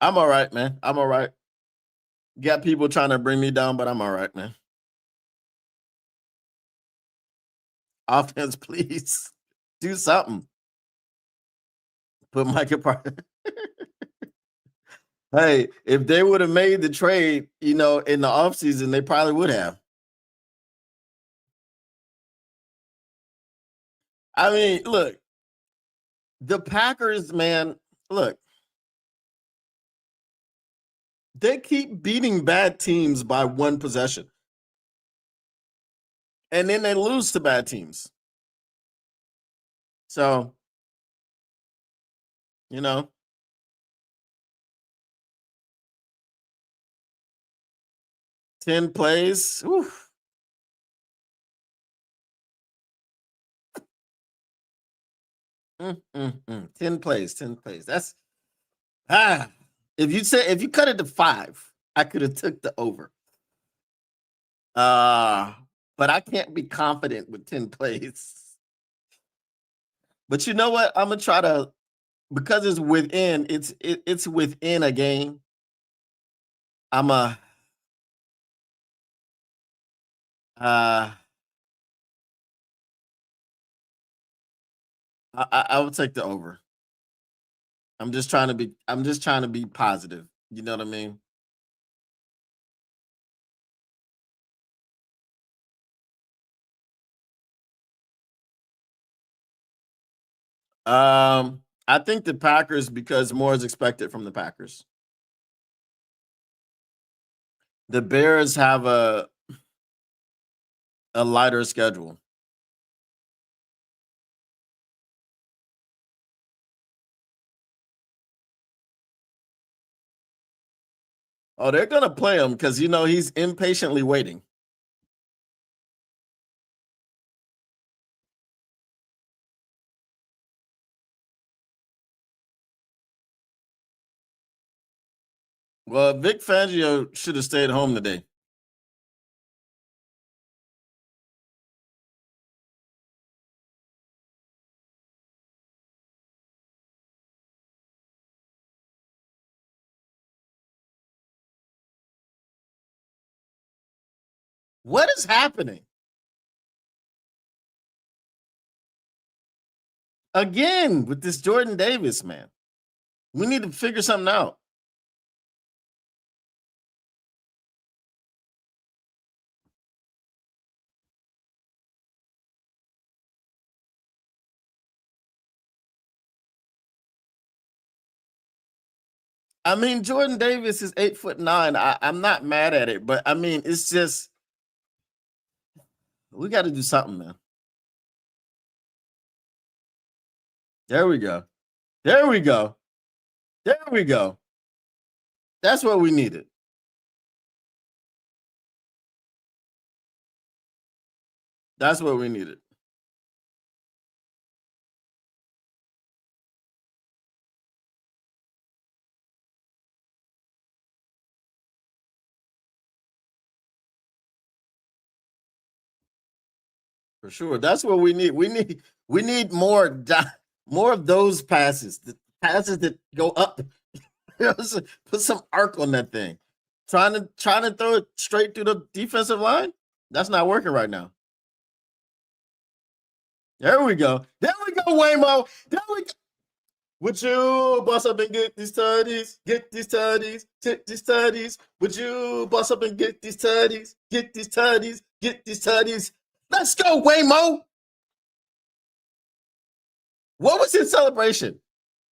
I'm all right, man. I'm all right. Got people trying to bring me down, but I'm all right, man. Offense, please do something. Put Micah Parsons. Hey, if they would have made the trade, in the offseason, they probably would have. I mean, look, the Packers, man, look, they keep beating bad teams by one possession. And then they lose to bad teams. So, you know, 10 plays. Oof. Mm, mm, mm. 10 plays, 10 plays. That's if you cut it to 5, I could have took the over. But I can't be confident with 10 plays. But you know what? I'm gonna try to, because it's within a game. I'm a uh I would take the over. I'm just trying to be positive. You know what I mean? I think the Packers, because more is expected from the Packers. The Bears have a lighter schedule. Oh, they're gonna play him because he's impatiently waiting. Well, Vic Fangio should have stayed home today. What is happening again with this Jordan Davis man? We need to figure something out. I mean, Jordan Davis is 8'9". I'm not mad at it, but I mean, it's just we got to do something, man. There we go. There we go. There we go. That's what we needed. That's what we needed. For sure. That's what we need. We need more of those passes. The passes that go up. Put some arc on that thing. Trying to throw it straight through the defensive line. That's not working right now. There we go. There we go, Waymo. There we go. Would you bust up and get these tutties? Get these tutties. Get these tutties. Would you bust up and get these tutties? Get these tutties. Get these tutties. Let's go, Waymo. What was his celebration?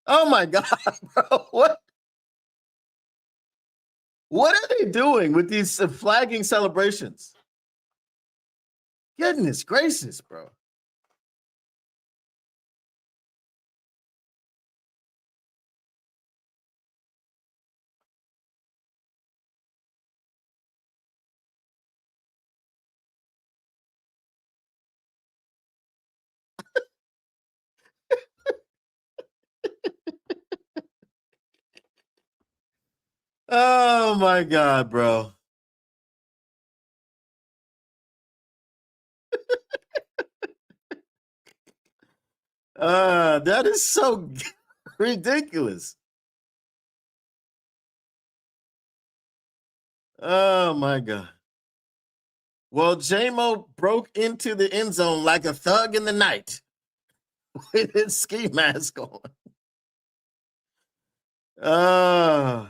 Oh my god, bro! What are they doing with these flagging celebrations? Goodness gracious, bro! Oh my god, bro! That is so ridiculous. Oh my god. Well, JMO broke into the end zone like a thug in the night with his ski mask on. Uh,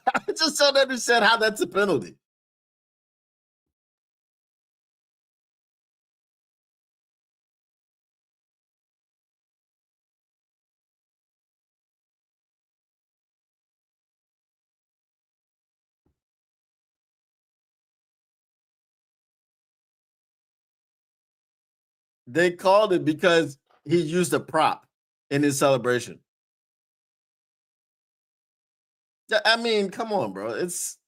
I just don't understand how that's a penalty. They called it because he used a prop in his celebration. I mean, come on, bro. It's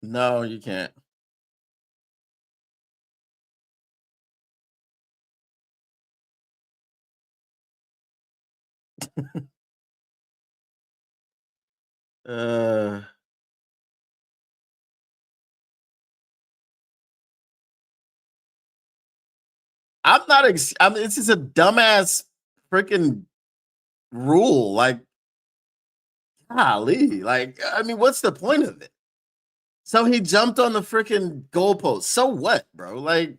no, you can't. Uh, I'm not. I mean, this is a dumbass freaking rule. Like, golly. Like, I mean, what's the point of it? So he jumped on the freaking goalpost. So what, bro? Like,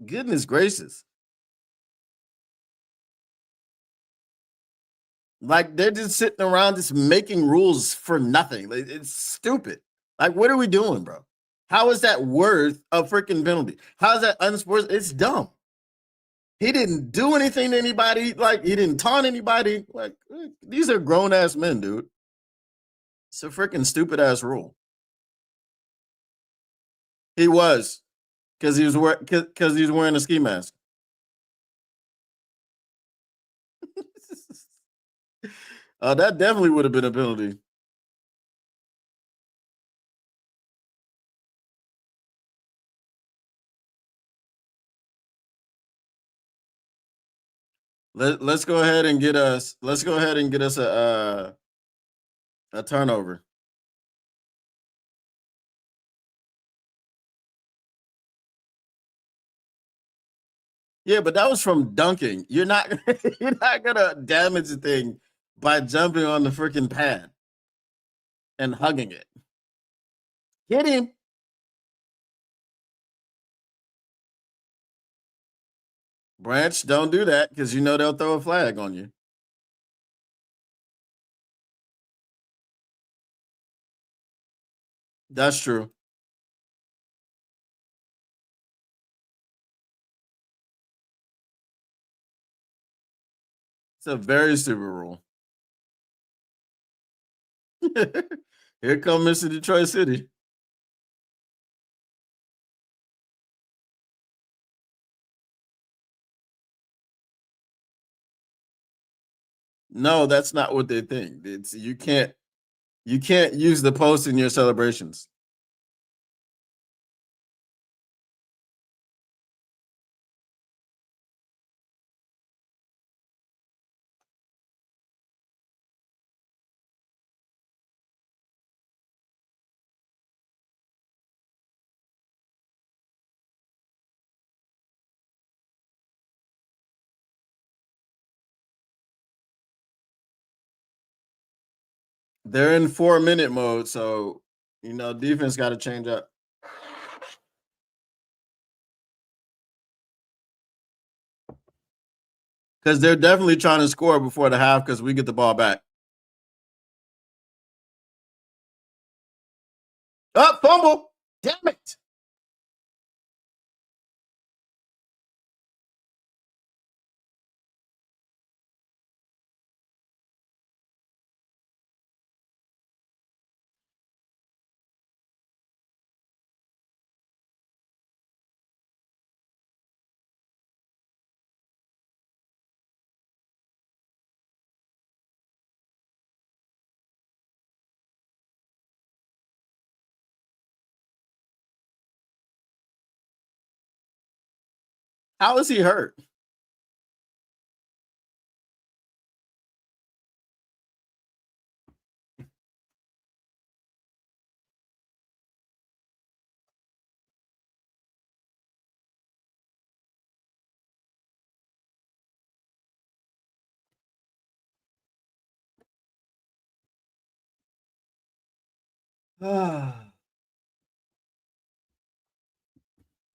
goodness gracious. Like, they're just sitting around just making rules for nothing. Like, it's stupid. Like, what are we doing, bro? How is that worth a freaking penalty? How is that unsports? It's dumb. He didn't do anything to anybody. Like, he didn't taunt anybody. Like, these are grown ass men, dude. It's a freaking stupid ass rule. He was because he was wearing a ski mask. That definitely would have been a penalty. Let's go ahead and get us. Let's go ahead and get us a turnover. Yeah, but that was from dunking. You're not gonna damage the thing by jumping on the freaking pad and hugging it. Get him. Branch, don't do that because you know they'll throw a flag on you. That's true. It's a very stupid rule. Here come Mr. Detroit City. No, that's not what they think. It's you can't use the post in your celebrations. They're in 4-minute mode, so defense got to change up because they're definitely trying to score before the half because we get the ball back. Up, fumble! Damn it! How is he hurt?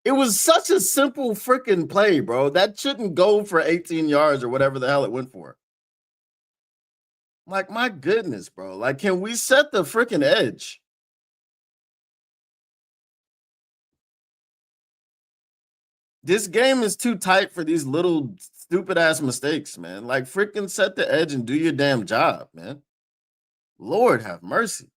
It was such a simple freaking play, bro. That shouldn't go for 18 yards or whatever the hell it went for. Like, my goodness, bro. Like, can we set the freaking edge? This game is too tight for these little stupid ass mistakes, man. Like, freaking set the edge and do your damn job, man. Lord have mercy.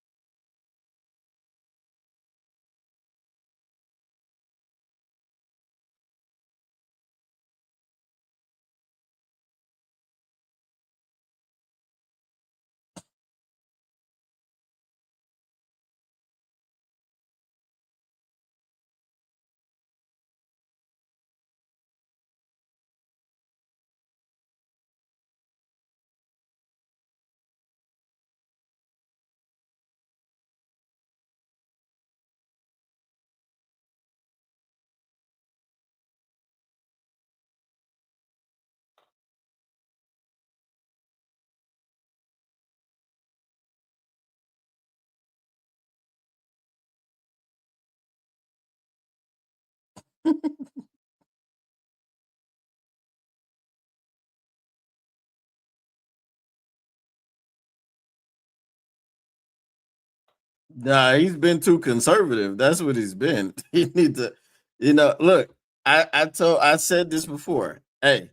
Nah, he's been too conservative. That's what he's been. He need to, look, I said this before. Hey,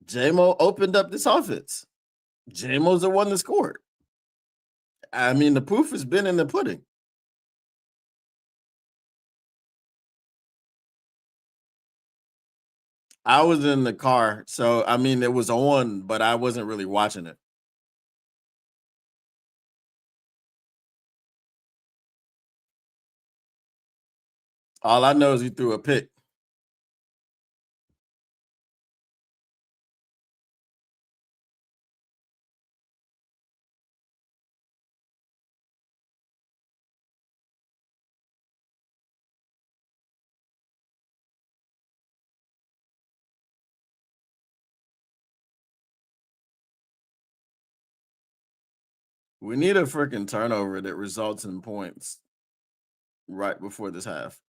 JMO opened up this offense. JMO's the one that scored. I mean, the proof has been in the pudding. I was in the car, so I mean it was on, but I wasn't really watching it. All I know is he threw a pick. We need a freaking turnover that results in points right before this half.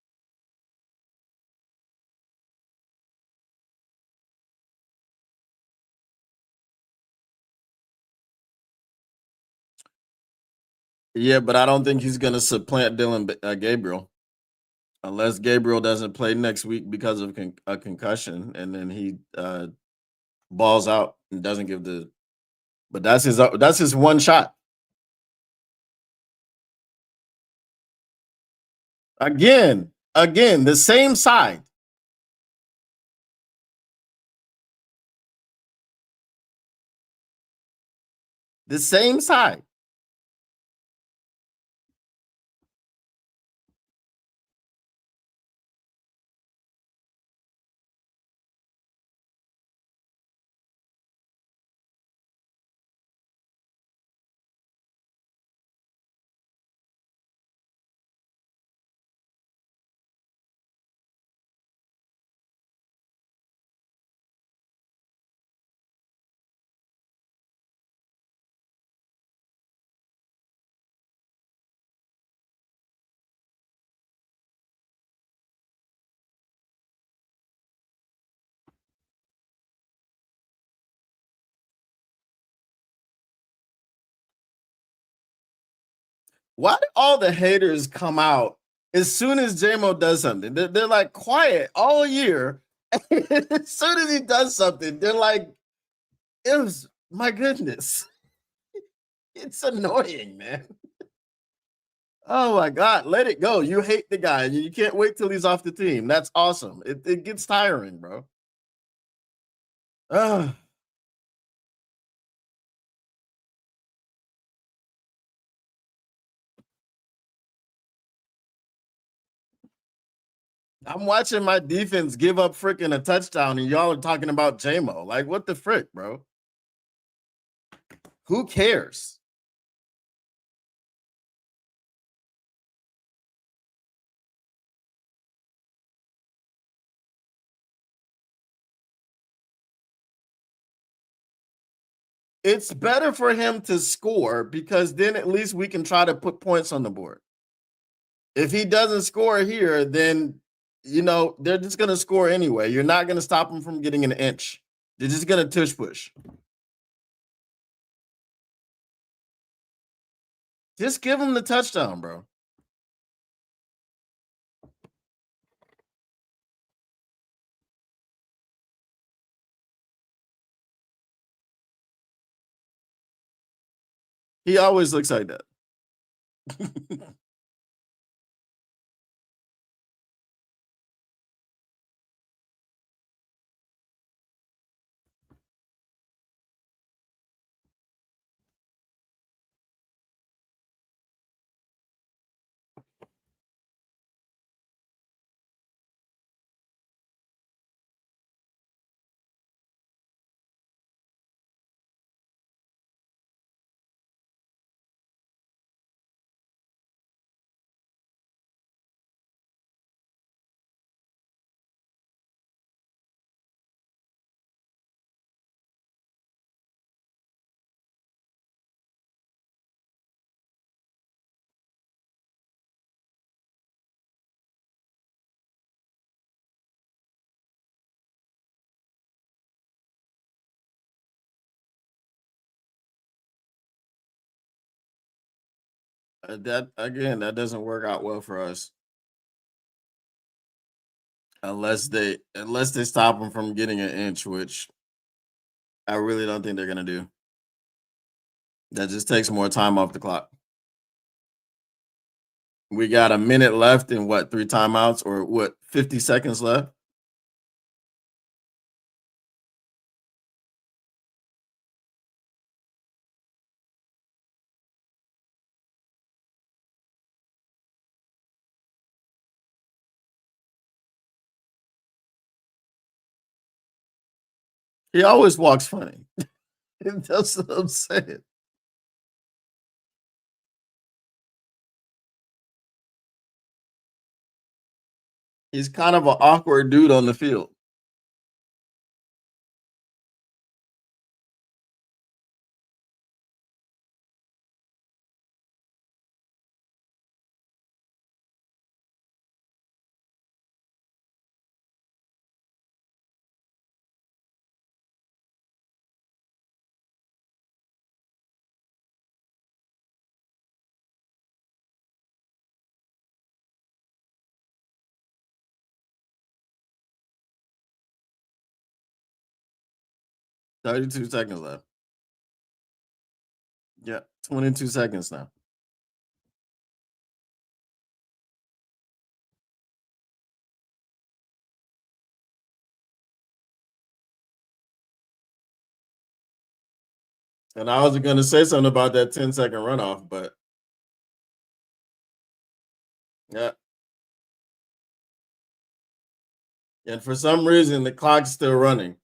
Yeah, but I don't think he's gonna supplant Gabriel unless Gabriel doesn't play next week because of a concussion, and then he balls out and doesn't give the. But that's his one shot. Again, the same side, the same side. Why do all the haters come out as soon as JMO does something? They're like quiet all year. As soon as he does something, they're like, it was my goodness. It's annoying, man. Oh my God, let it go. You hate the guy. You can't wait till he's off the team. That's awesome. It gets tiring, bro. Ugh. I'm watching my defense give up freaking a touchdown, and y'all are talking about JMO. Like, what the frick, bro? Who cares? It's better for him to score because then at least we can try to put points on the board. If he doesn't score here, then they're just gonna score anyway. You're not gonna stop him from getting an inch. They're just gonna tush push. Just give him the touchdown, bro. He always looks like that. That again, that doesn't work out well for us unless they stop him from getting an inch, which I really don't think they're gonna do. That just takes more time off the clock. We got a minute left and what, 3 timeouts or what, 50 seconds left? He always walks funny. That's what I'm saying. He's kind of an awkward dude on the field. 32 seconds left. Yeah, 22 seconds now. And I was gonna say something about that 10-second runoff, but yeah. And for some reason, the clock's still running.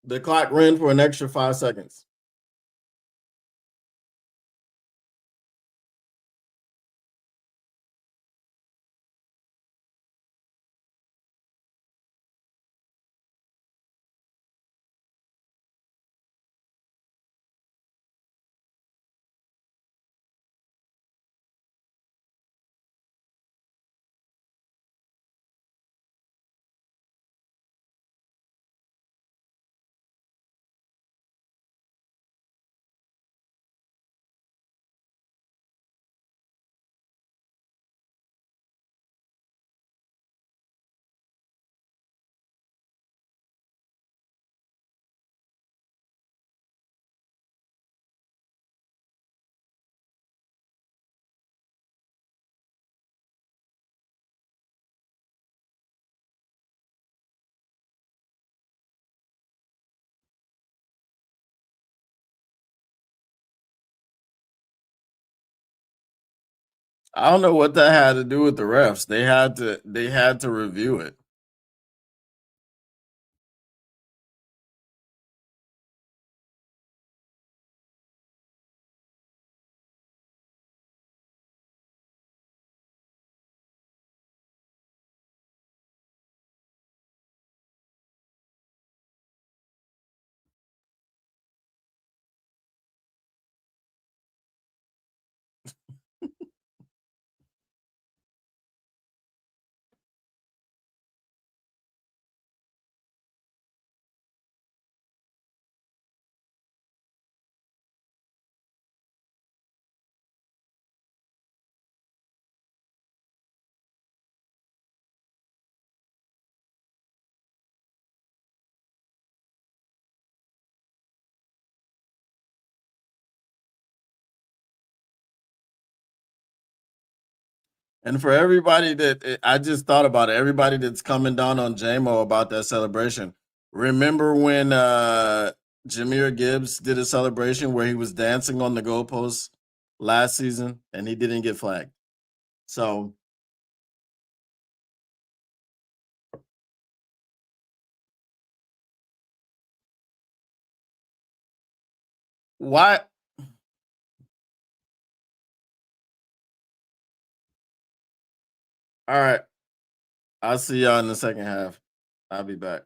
The clock ran for an extra 5 seconds. I don't know what that had to do with the refs. They had to review it. And for everybody I just thought about it, everybody that's coming down on JMO about that celebration. Remember when Jameer Gibbs did a celebration where he was dancing on the goalpost last season and he didn't get flagged? So why? All right. I'll see y'all in the second half. I'll be back.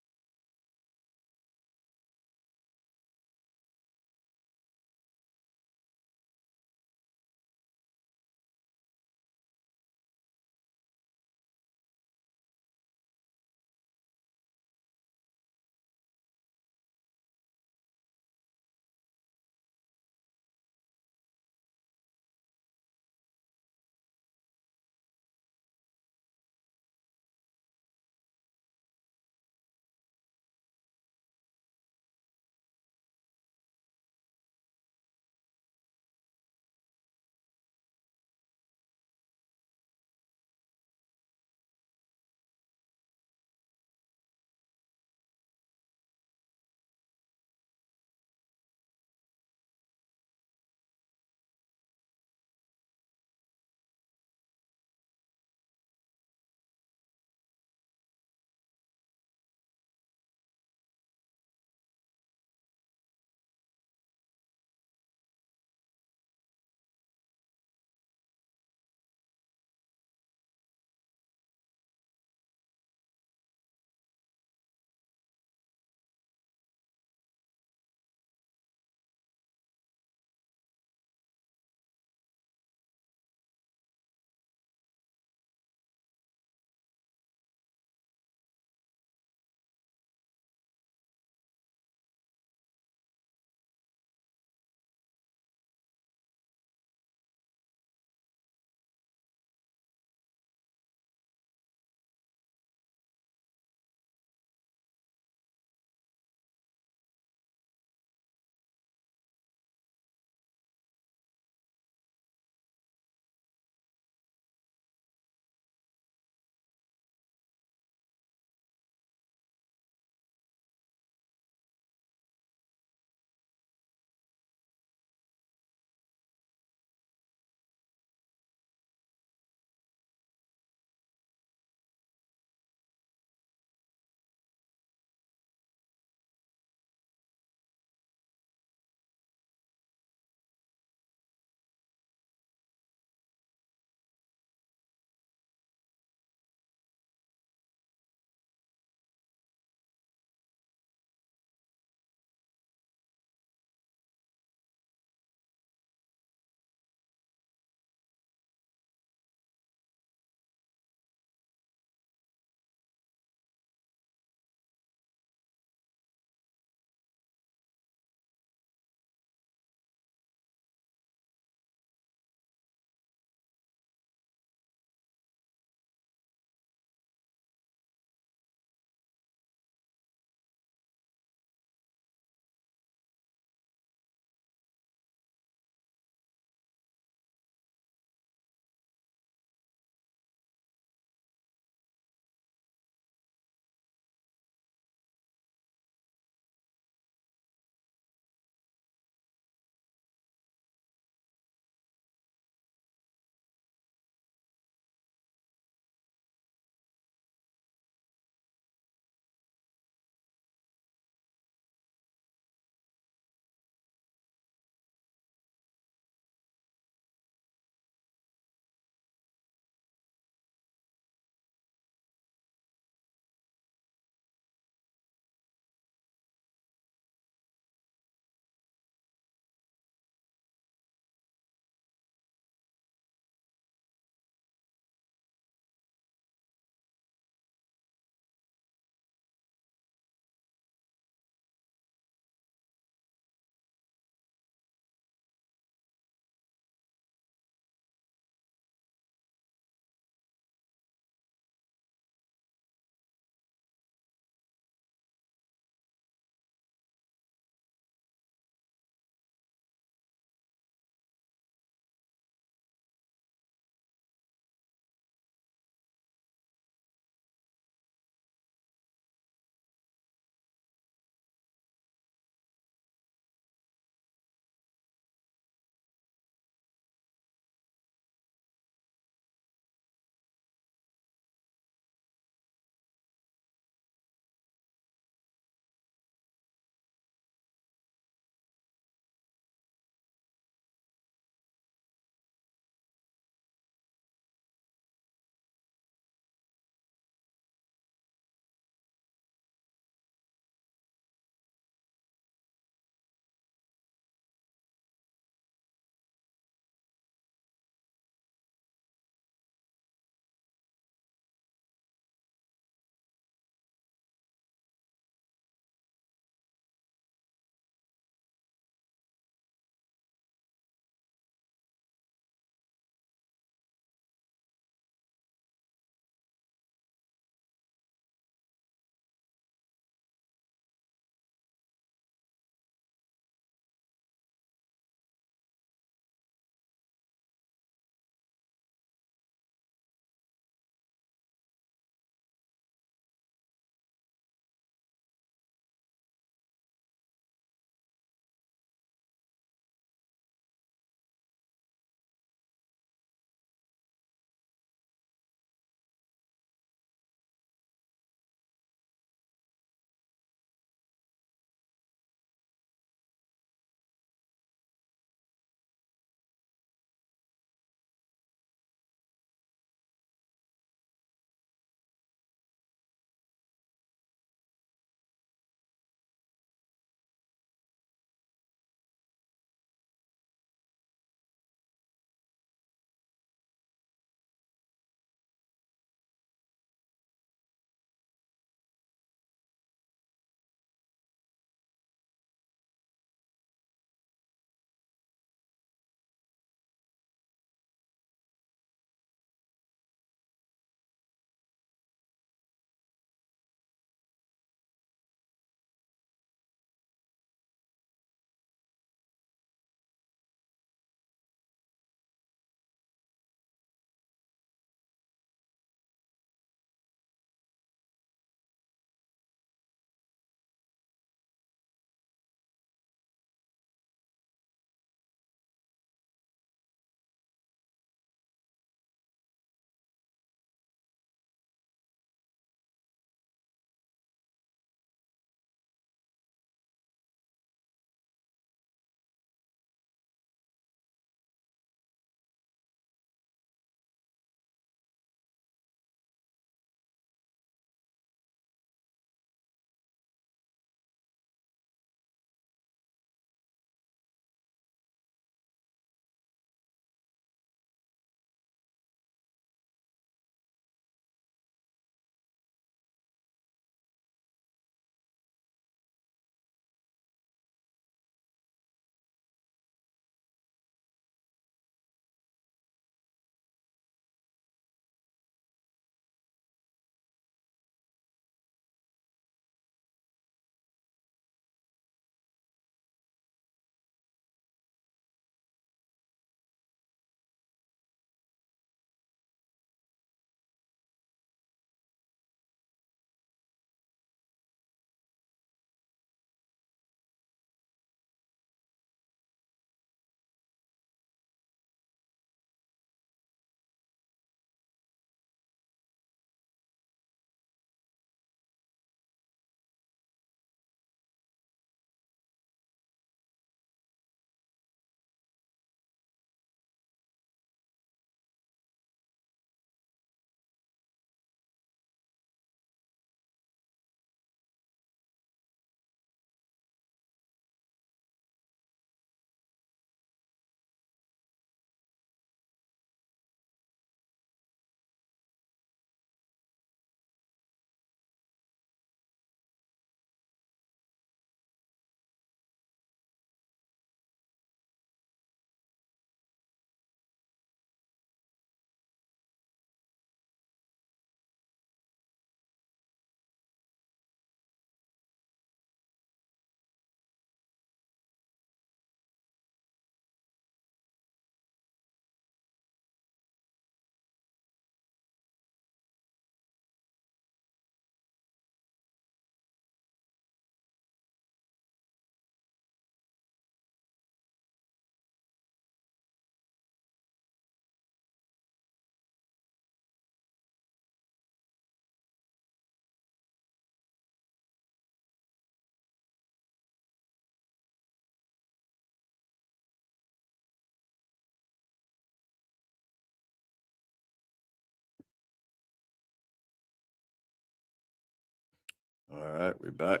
All right, we're back.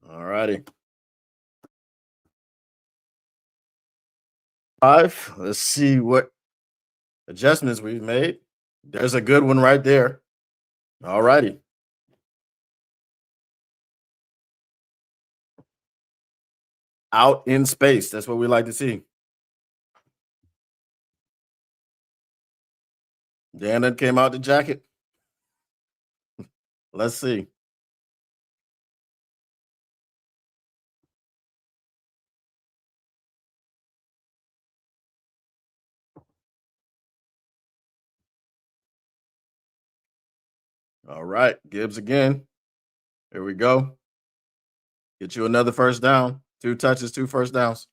All righty. 5. Let's see what adjustments we've made. There's a good one right there. All righty. Out in space. That's what we like to see. Dan that came out the jacket. Let's see. All right. Gibbs again. Here we go. Get you another first down. 2 touches, 2 first downs.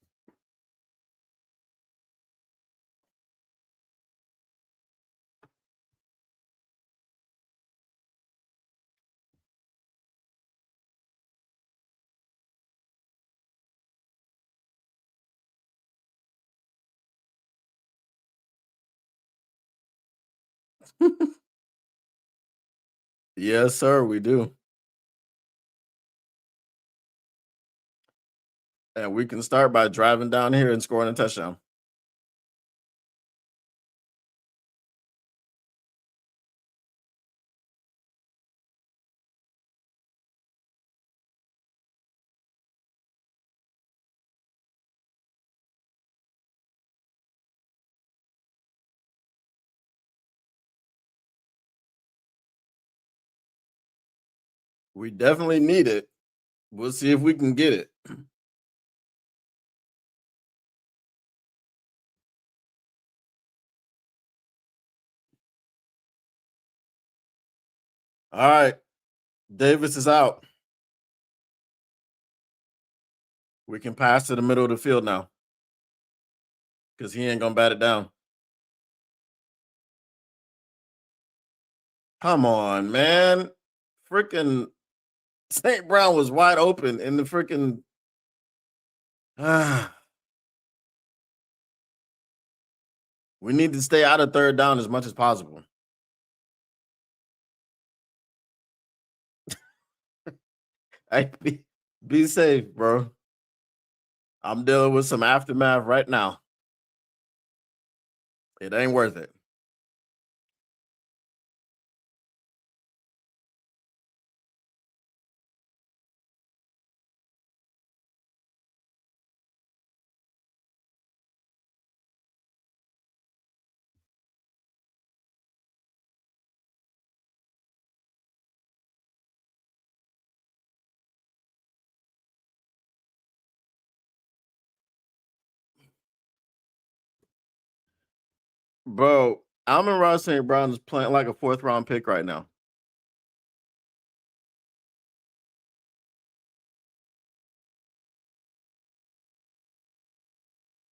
Yes, sir. We do. And we can start by driving down here and scoring a touchdown. We definitely need it. We'll see if we can get it. All right. Davis is out. We can pass to the middle of the field now because he ain't going to bat it down. Come on, man. Freaking St. Brown was wide open in the freaking. We need to stay out of third down as much as possible. Hey, be safe, bro. I'm dealing with some aftermath right now. It ain't worth it. Bro, Amon-Ra St. Brown is playing like a 4th round pick right now.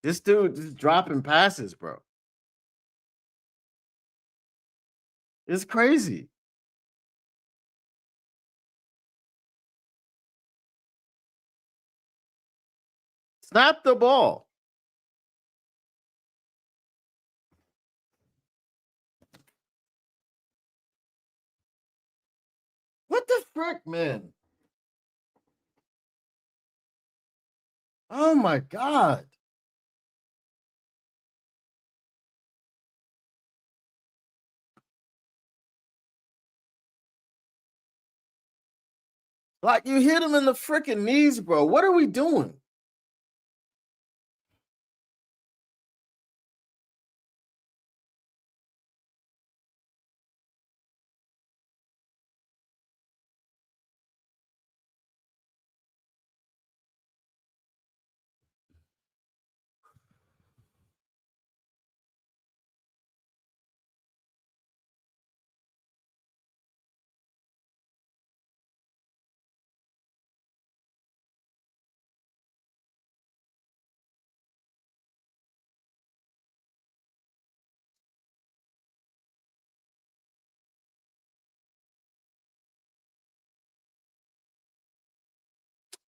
This dude just dropping passes, bro. It's crazy. Snap the ball. What the frick, man? Oh my God. Like you hit him in the freaking knees, bro. What are we doing?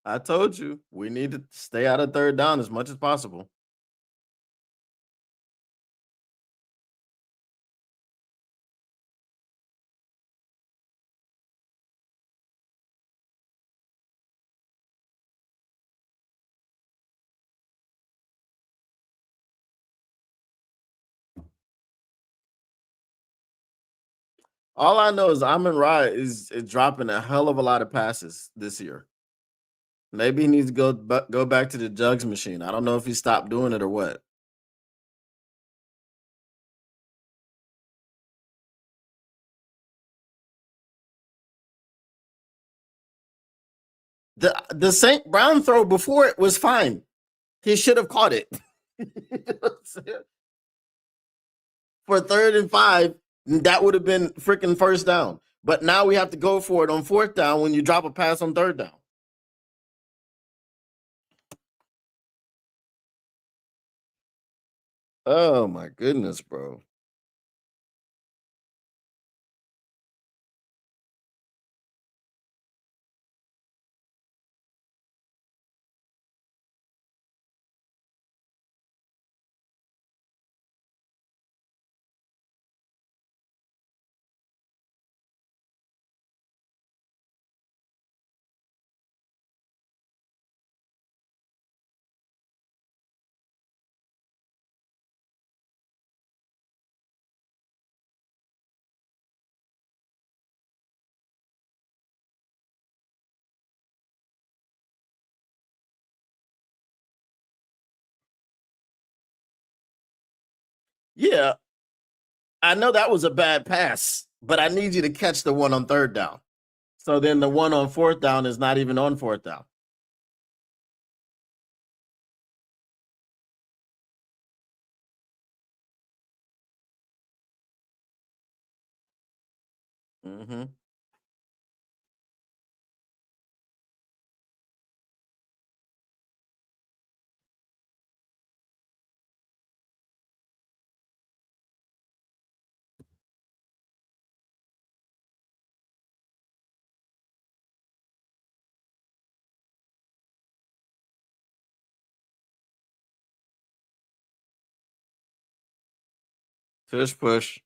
I told you we need to stay out of third down as much as possible. All I know is Amon Ra is dropping a hell of a lot of passes this year. Maybe he needs to go back to the jugs machine. I don't know if he stopped doing it or what. The St. Brown throw before it was fine. He should have caught it. For 3rd and 5, that would have been freaking first down. But now we have to go for it on 4th down when you drop a pass on 3rd down. Oh my goodness, bro. Yeah, I know that was a bad pass, but I need you to catch the one on 3rd down. So then the one on 4th down is not even on 4th down. Mm-hmm. Fish push.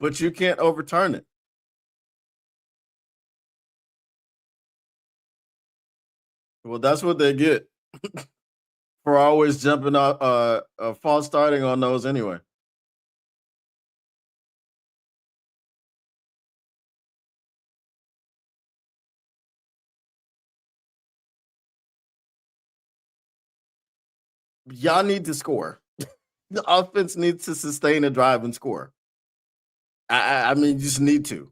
But you can't overturn it. Well, that's what they get for always jumping out, false starting on those anyway. Y'all need to score. The offense needs to sustain a drive and score. I mean, you just need to.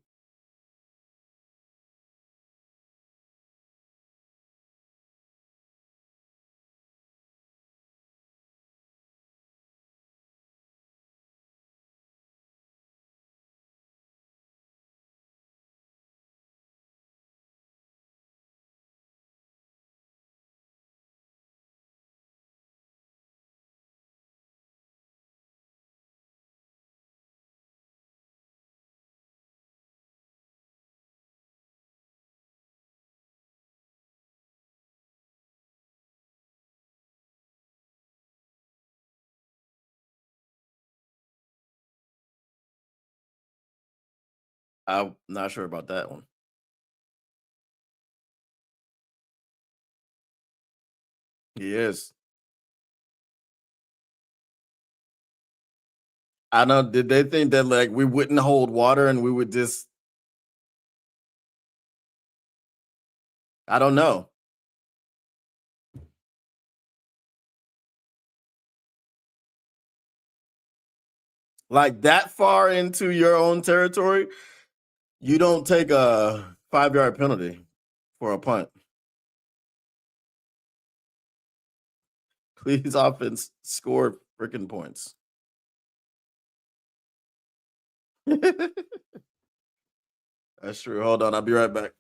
I'm not sure about that one. He is. I know. Did they think that like we wouldn't hold water and we would just? I don't know. Like that far into your own territory, you don't take a 5 yard penalty for a punt. Please, offense, score freaking points. That's true. Hold on, I'll be right back.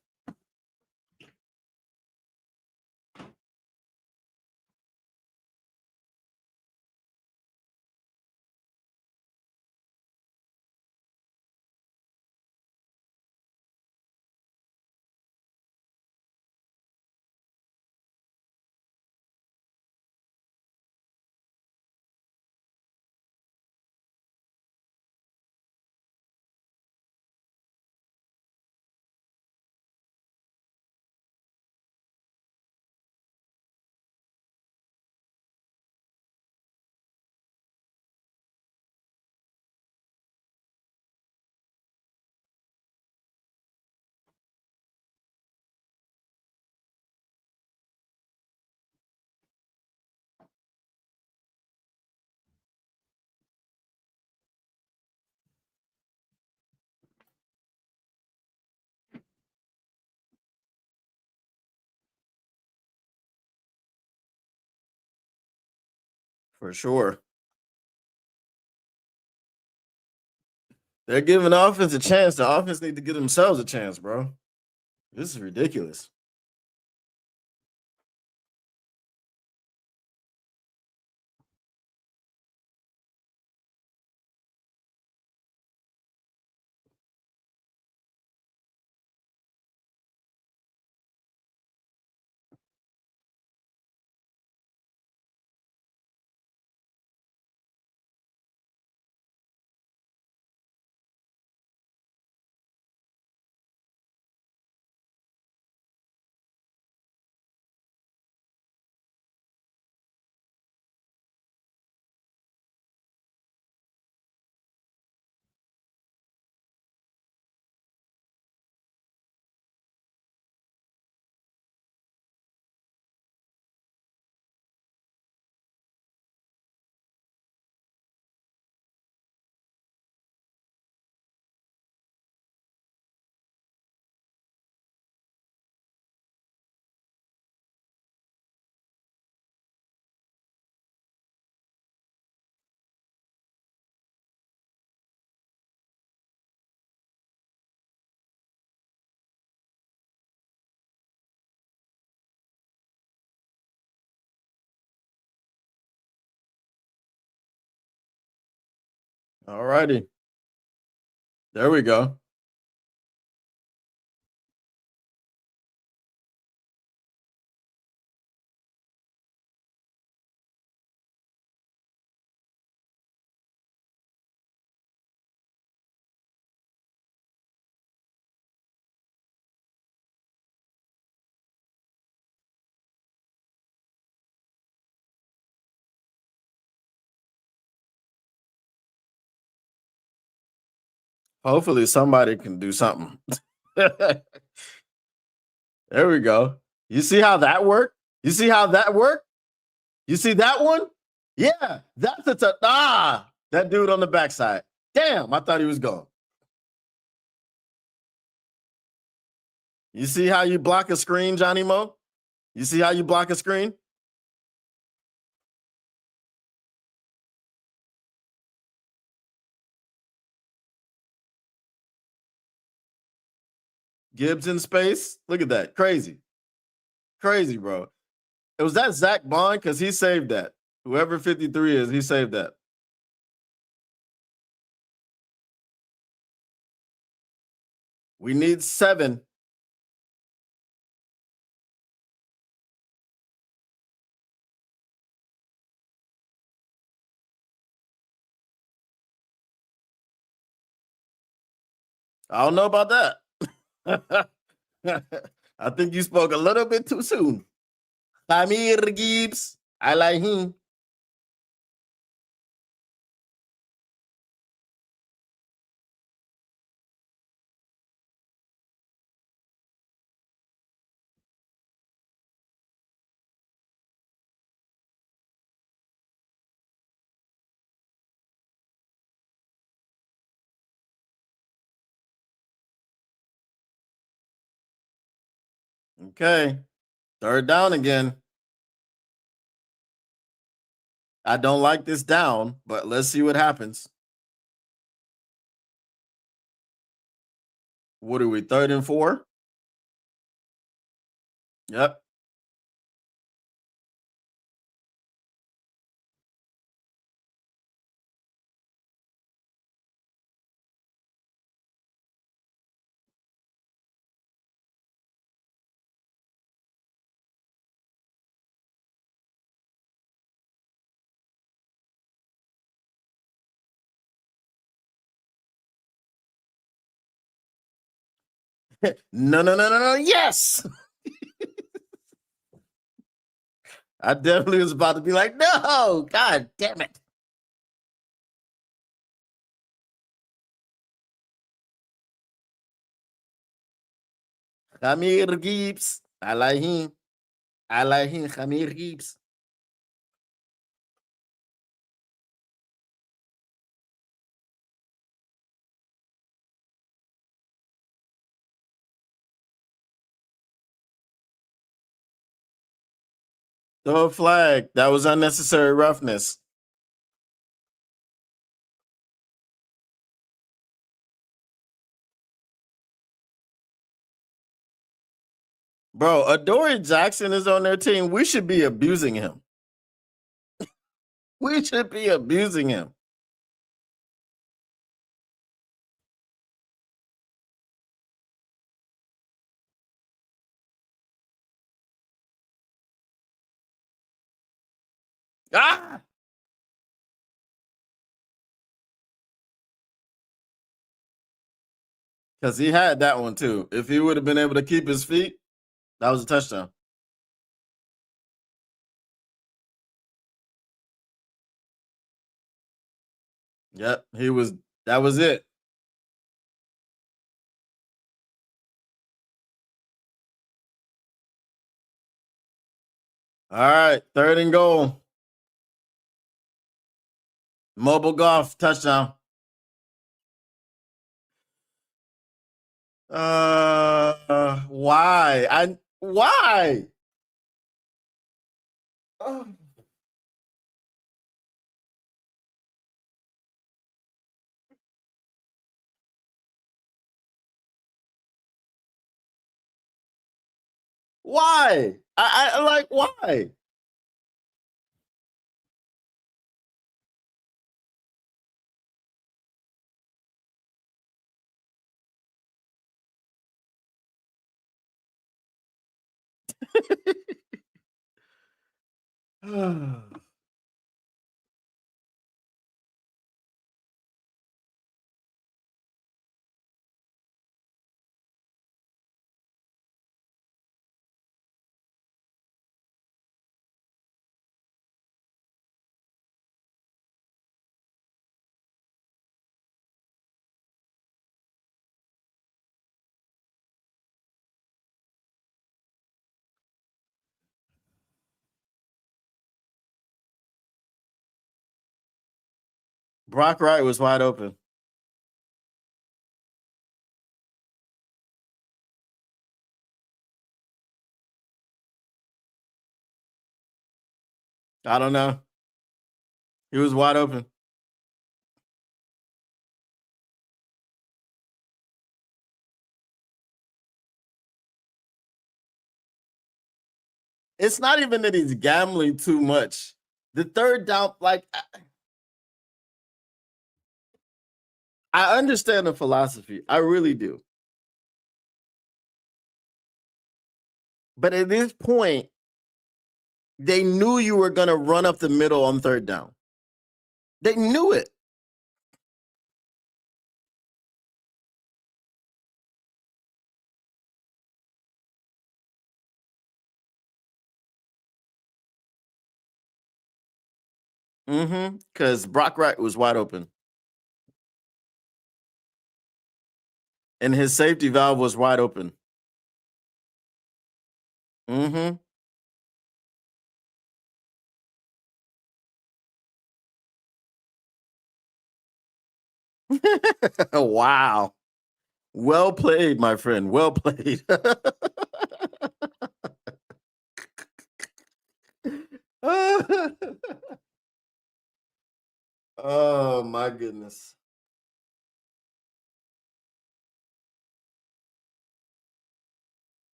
For sure. They're giving the offense a chance. The offense need to give themselves a chance, bro. This is ridiculous. All righty. There we go. Hopefully somebody can do something. There we go. You see how that worked? You see how that worked? You see that one? Yeah, that's that dude on the backside. Damn, I thought he was gone. You see how you block a screen, Johnny Mo? You see how you block a screen? Gibbs in space. Look at that. Crazy. Crazy, bro. It was that Zach Bond because he saved that. Whoever 53 is, he saved that. We need 7. I don't know about that. I think you spoke a little bit too soon. Jahmyr Gibbs. I like him. Okay. Third down again. I don't like this down, but let's see what happens. What are we? 3rd and 4? Yep. No. Yes. I definitely was about to be like, no, God damn it. Jahmyr Gibbs. I like him. I like him. Jahmyr Gibbs. Throw a flag. That was unnecessary roughness. Bro, Adoree Jackson is on their team. We should be abusing him. We should be abusing him. Ah! Because he had that one too. If he would have been able to keep his feet, that was a touchdown. Yep, he was. That was it. All right, 3rd and goal. Mobile golf touchdown. Why? Why? Oh, why? I like why? Brock Wright was wide open. I don't know. He was wide open. It's not even that he's gambling too much. The third down, like I understand the philosophy. I really do. But at this point, they knew you were going to run up the middle on 3rd down. They knew it. Because Brock Wright was wide open, and his safety valve was wide open. Mm-hmm. Wow. Well played, my friend. Well played. Oh my goodness.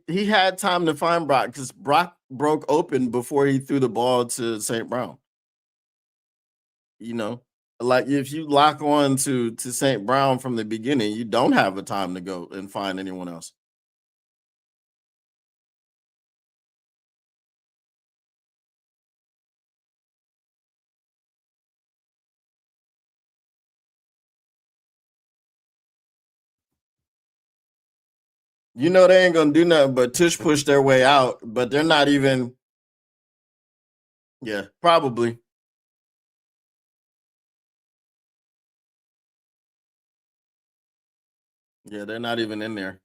He had time to find Brock because Brock broke open before he threw the ball to St. Brown. You know, like if you lock on to St. Brown from the beginning, you don't have a time to go and find anyone else. You know they ain't gonna do nothing but tush push their way out, but they're not even. Yeah, probably. Yeah, they're not even in there.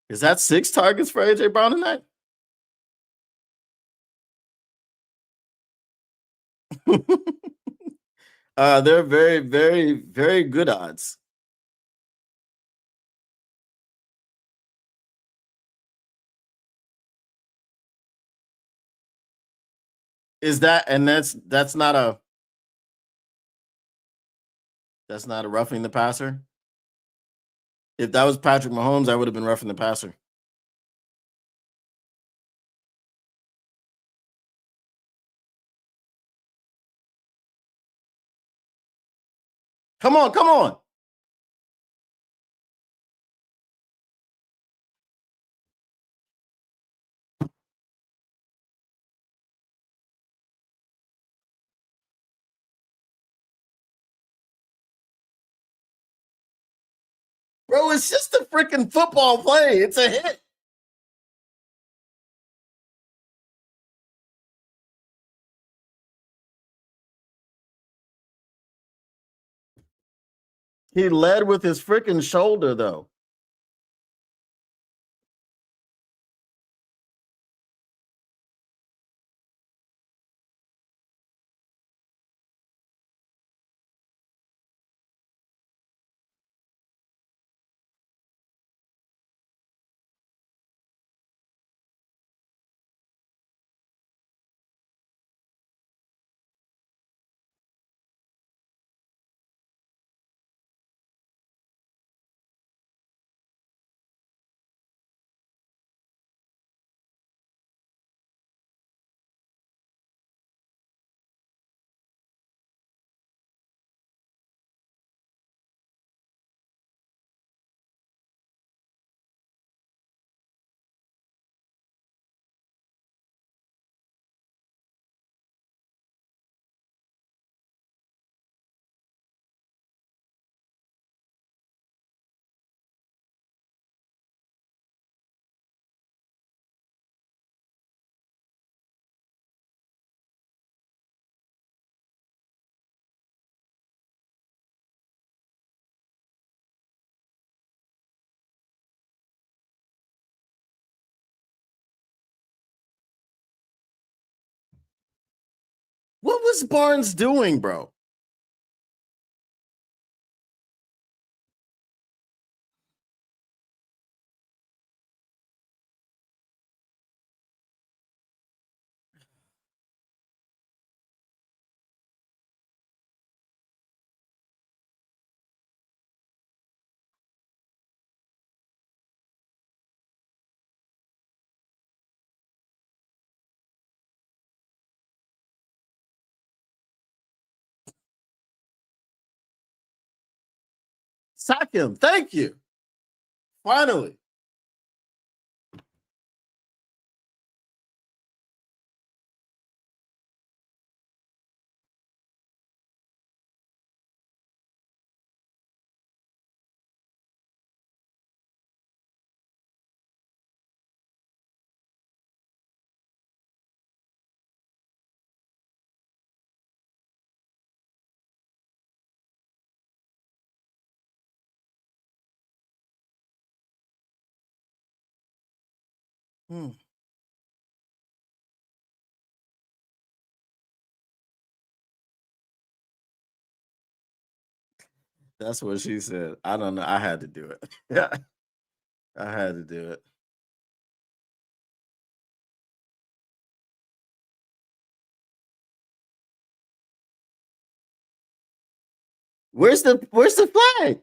Is that 6 targets for AJ Brown tonight? They're very, very, very good odds. Is that and that's not a roughing the passer? If that was Patrick Mahomes, I would have been roughing the passer. Come on, come on. Bro, it's just a freaking football play. It's a hit. He led with his freaking shoulder, though. What was Barnes doing, bro? Sack him. Thank you. Finally. Hmm. That's what she said. I don't know. I had to do it. Yeah. I had to do it. Where's the flag?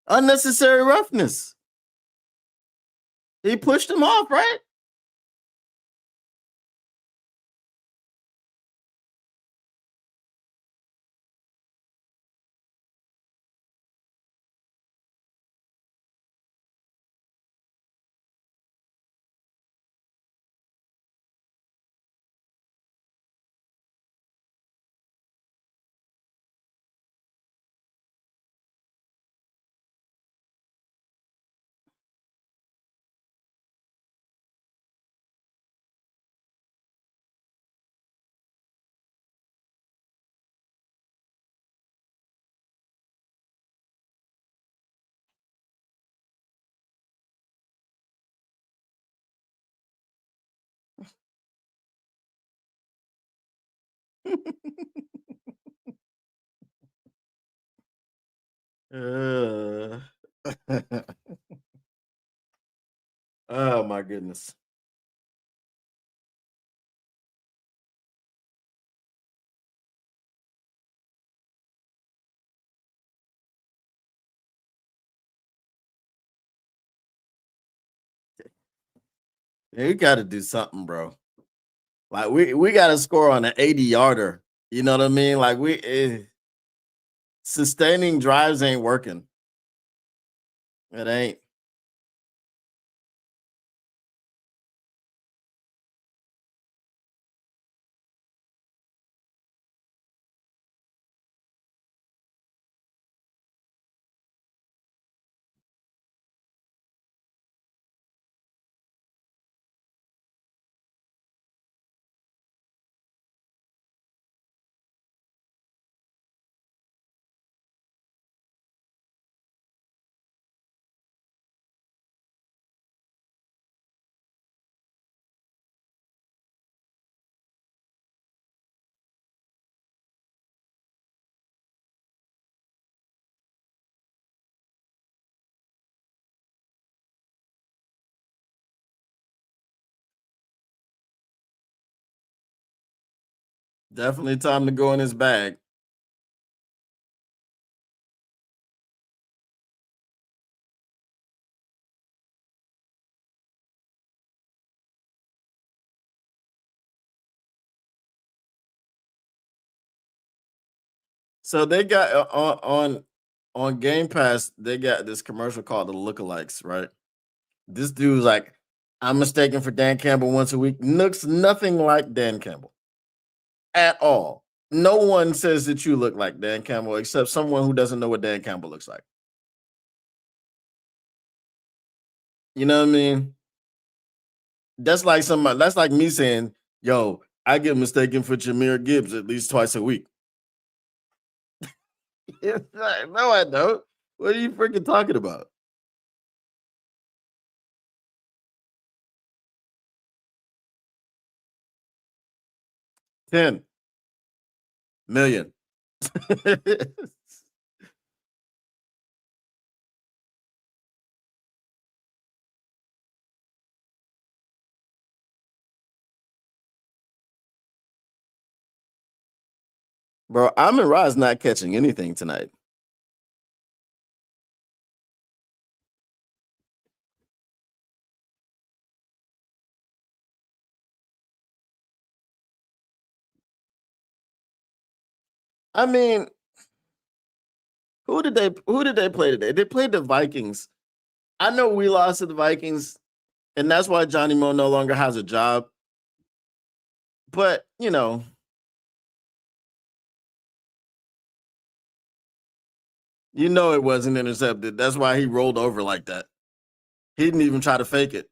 Unnecessary roughness. He pushed him off, right? uh, oh my goodness. Yeah, you got to do something, bro. Like we got to score on an 80 yarder. You know what I mean? Like sustaining drives ain't working. It ain't. Definitely time to go in his bag. So they got on Game Pass, they got this commercial called the lookalikes, right? This dude's like, I'm mistaken for Dan Campbell once a week. Looks nothing like Dan Campbell at all. No one says that you look like Dan Campbell except someone who doesn't know what Dan Campbell looks like. You know what I mean? That's like somebody. That's like me saying, "Yo, I get mistaken for Jameer Gibbs at least twice a week." It's like, no, I don't. What are you freaking talking about? 10 million. Bro, Amon Ra's not catching anything tonight. I mean, Who did they play today? They played the Vikings. I know we lost to the Vikings, and that's why Johnny Mo no longer has a job. But it wasn't intercepted. That's why he rolled over like that. He didn't even try to fake it.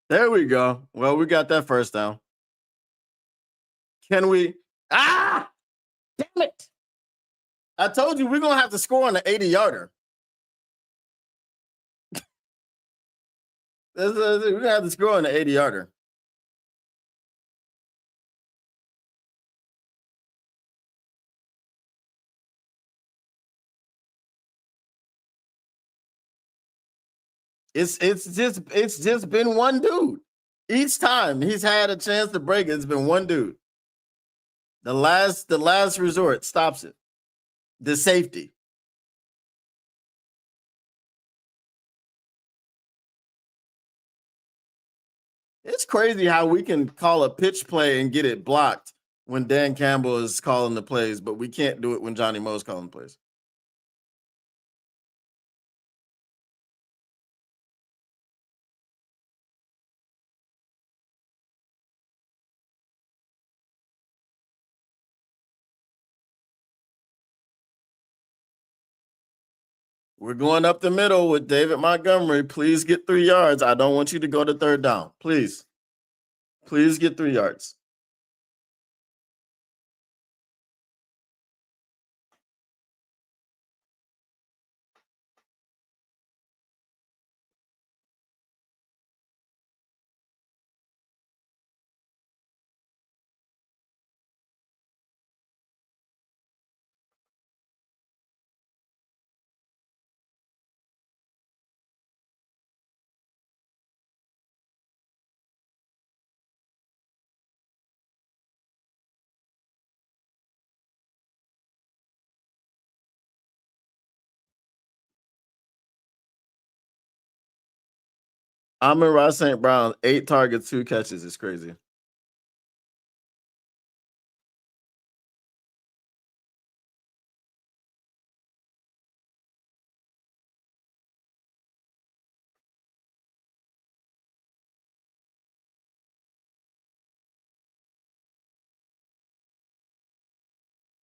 There we go. Well, we got that first down. Can we? Ah, damn it! I told you we're gonna have to score on the 80-yarder. We're gonna have to score on the 80-yarder. It's just been one dude. Each time he's had a chance to break it, it's been one dude. The last resort stops it. The safety. It's crazy how we can call a pitch play and get it blocked when Dan Campbell is calling the plays, but we can't do it when Johnny Mo's calling plays. We're going up the middle with David Montgomery. Please get 3 yards. I don't want you to go to third down. Please. Please get 3 yards. Amon-Ra St. Brown, 8 targets, 2 catches is crazy.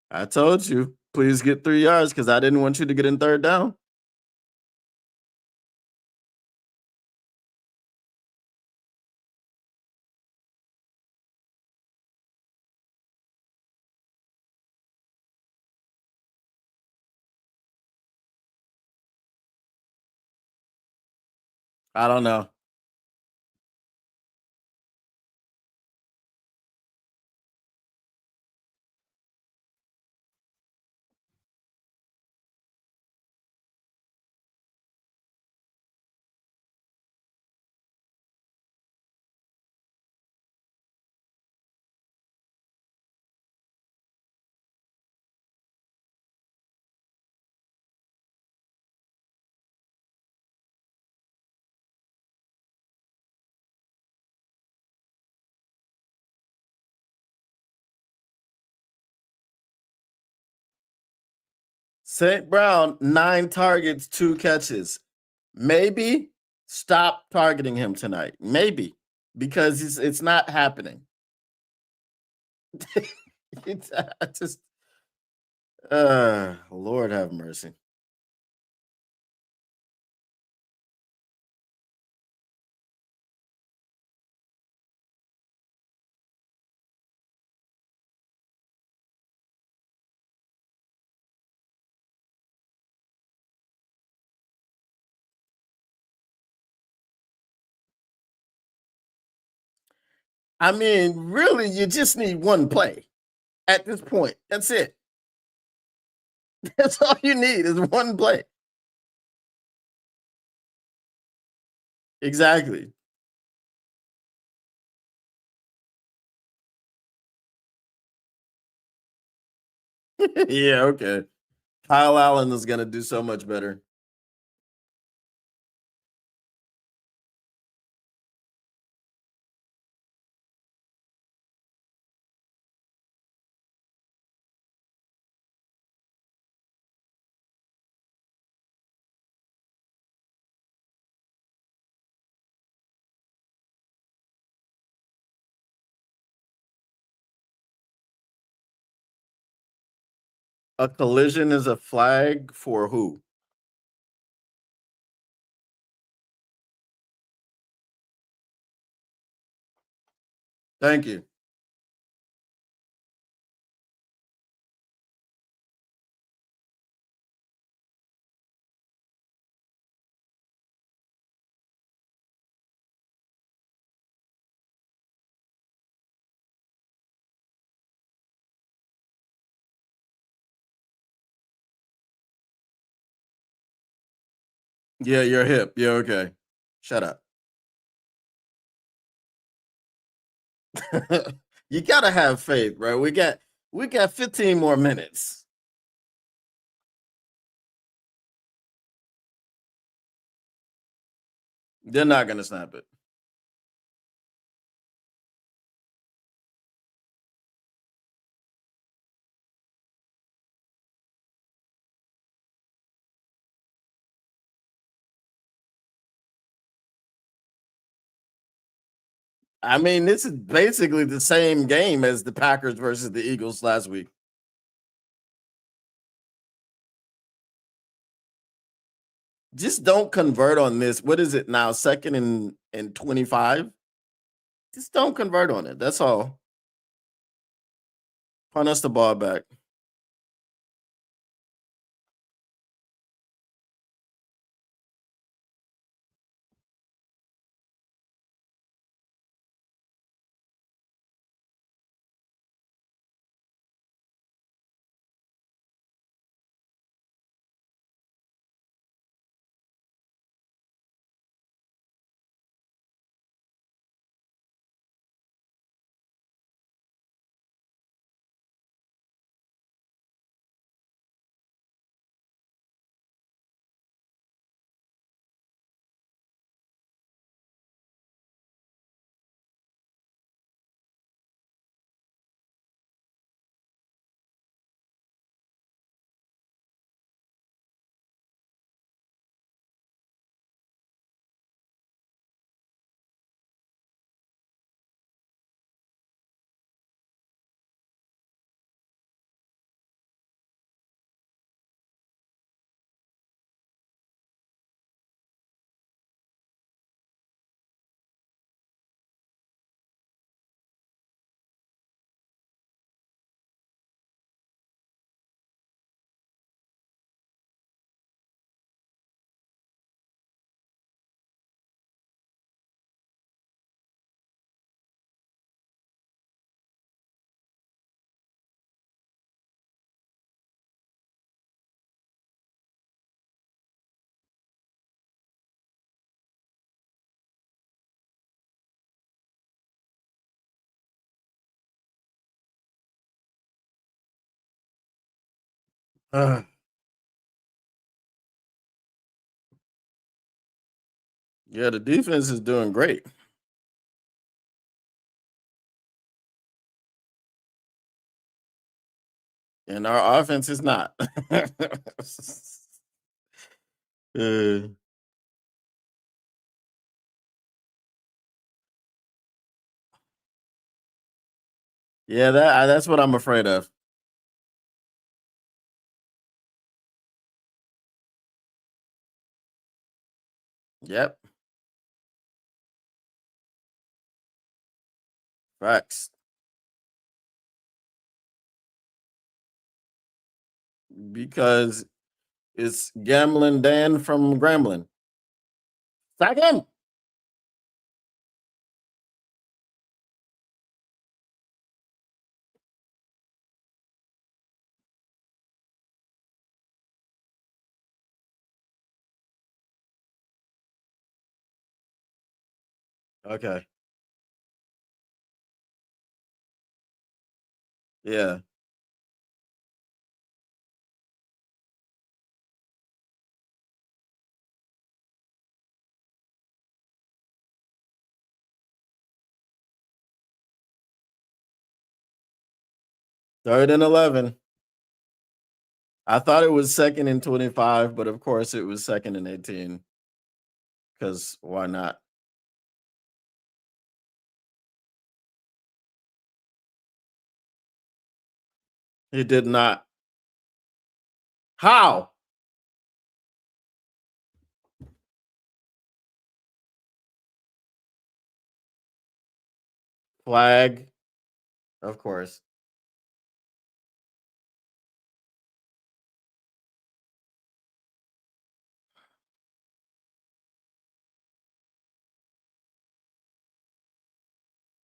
I told you, please get 3 yards because I didn't want you to get in third down. I don't know. St. Brown, 9 targets, 2 catches. Maybe stop targeting him tonight. Maybe because it's not happening. I just, Lord have mercy. I mean, really, you just need one play at this point. That's it. That's all you need is one play. Exactly. Yeah, okay. Kyle Allen is gonna do so much better. A collision is a flag for who? Thank you. Yeah, you're hip. Yeah, okay. Shut up. You gotta have faith, bro. We got 15 more minutes. They're not gonna snap it. I mean, this is basically the same game as the Packers versus the Eagles last week. Just don't convert on this. What is it now? Second and 25? Just don't convert on it. That's all. Punt us the ball back. Uh, yeah, the defense is doing great. And our offense is not. Uh, yeah, that's what I'm afraid of. Yep. Facts. Because it's Gambling Dan from Grambling. Sack him. Okay. Yeah. 3rd and 11. I thought it was 2nd and 25, but of course it was 2nd and 18. Because why not? He did not. How? Flag, of course.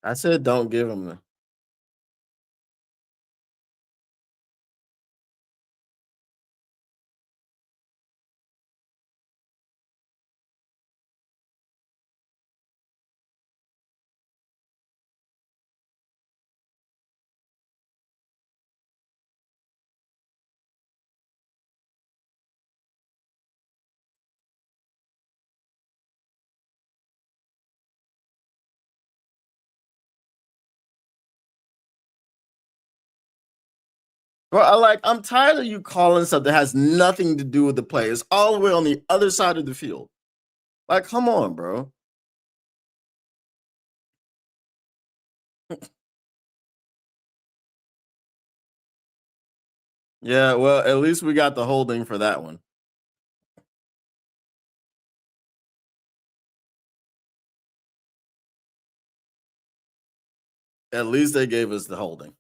I said don't give him the. Bro, I'm tired of you calling stuff that has nothing to do with the play. It's all the way on the other side of the field. Like, come on, bro. Yeah, well, at least we got the holding for that one. At least they gave us the holding.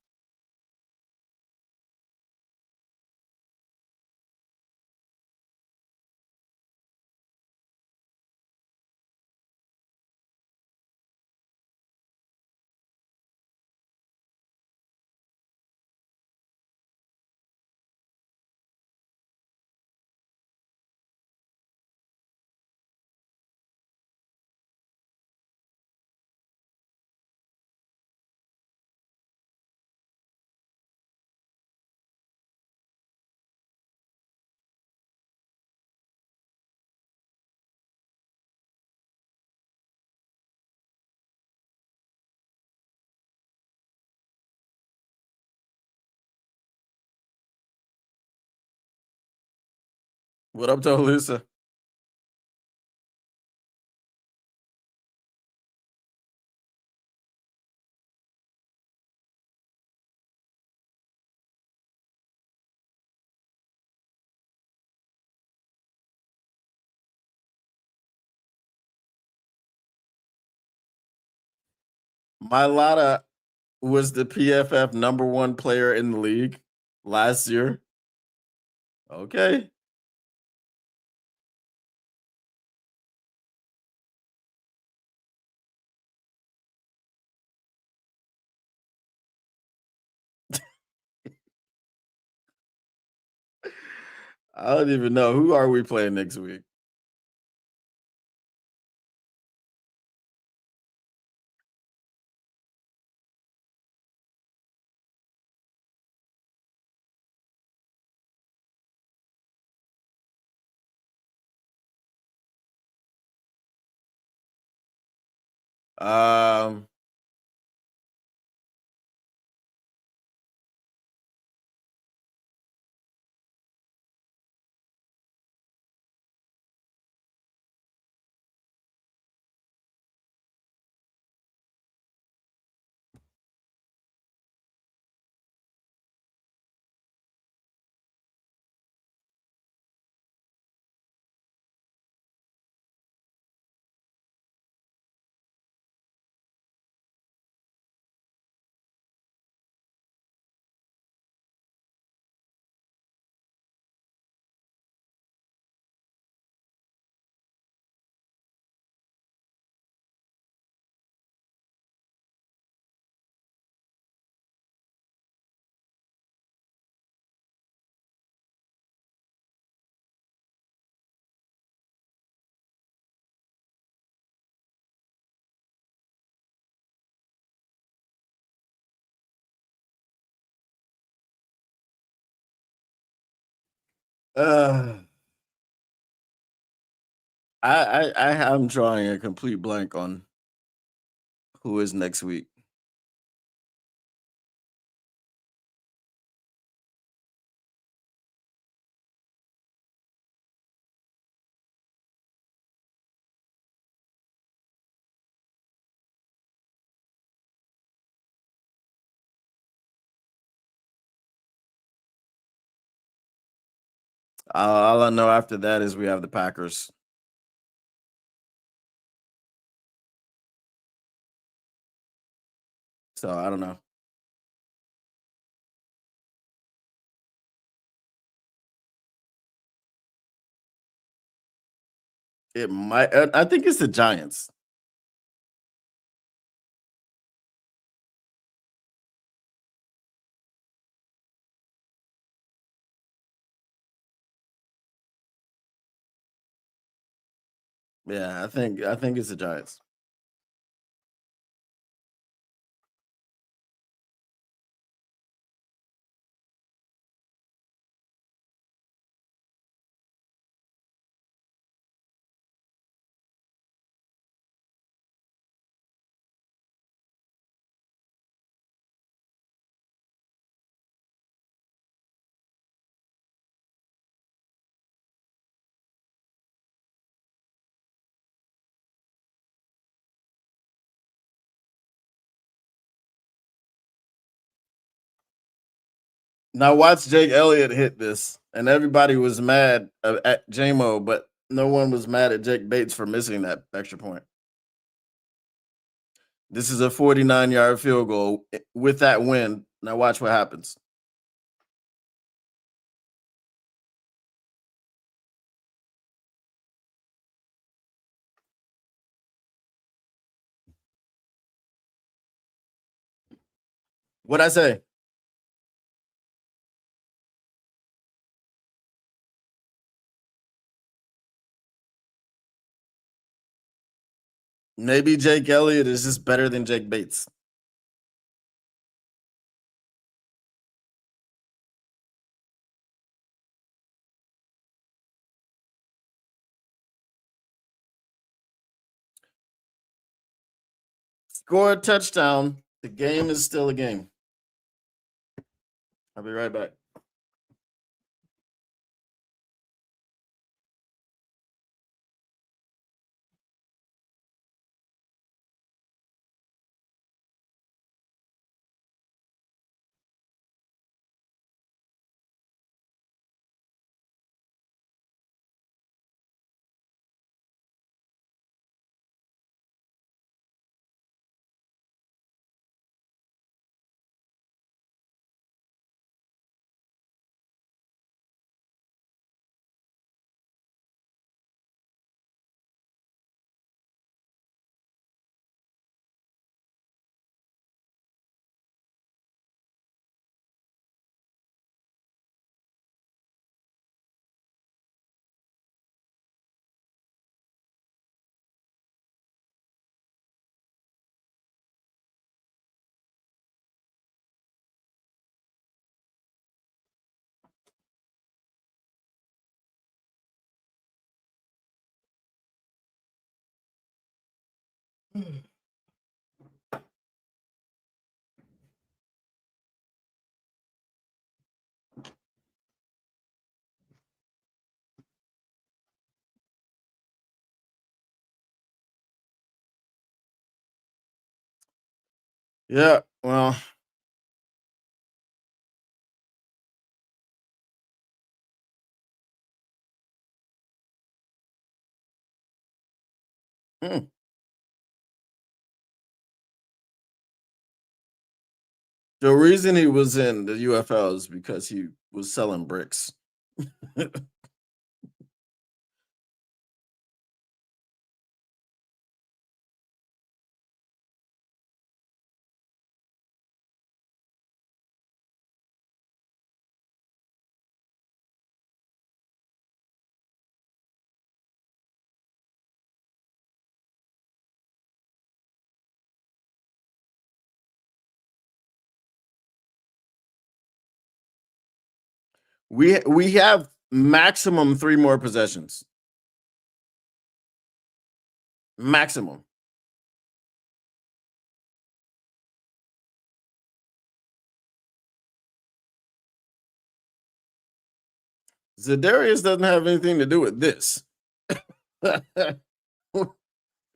What up, Tolisa? Mailata was the PFF #1 player in the league last year. Okay. I don't even know. Who are we playing next week? Um, Uh, I'm drawing a complete blank on who is next week. All I know after that is we have the Packers. So I don't know. It might. I think it's the Giants. Yeah, I think it's the Giants. Now watch Jake Elliott hit this, and everybody was mad at JMO, but no one was mad at Jake Bates for missing that extra point. This is a 49-yard field goal with that win. Now watch what happens. What'd I say? Maybe Jake Elliott is just better than Jake Bates. Score a touchdown. The game is still a game. I'll be right back. Yeah, well, hmm. The reason he was in the UFL is because he was selling bricks. We have Maximum 3 more possessions. Maximum. Za'Darius doesn't have anything to do with this.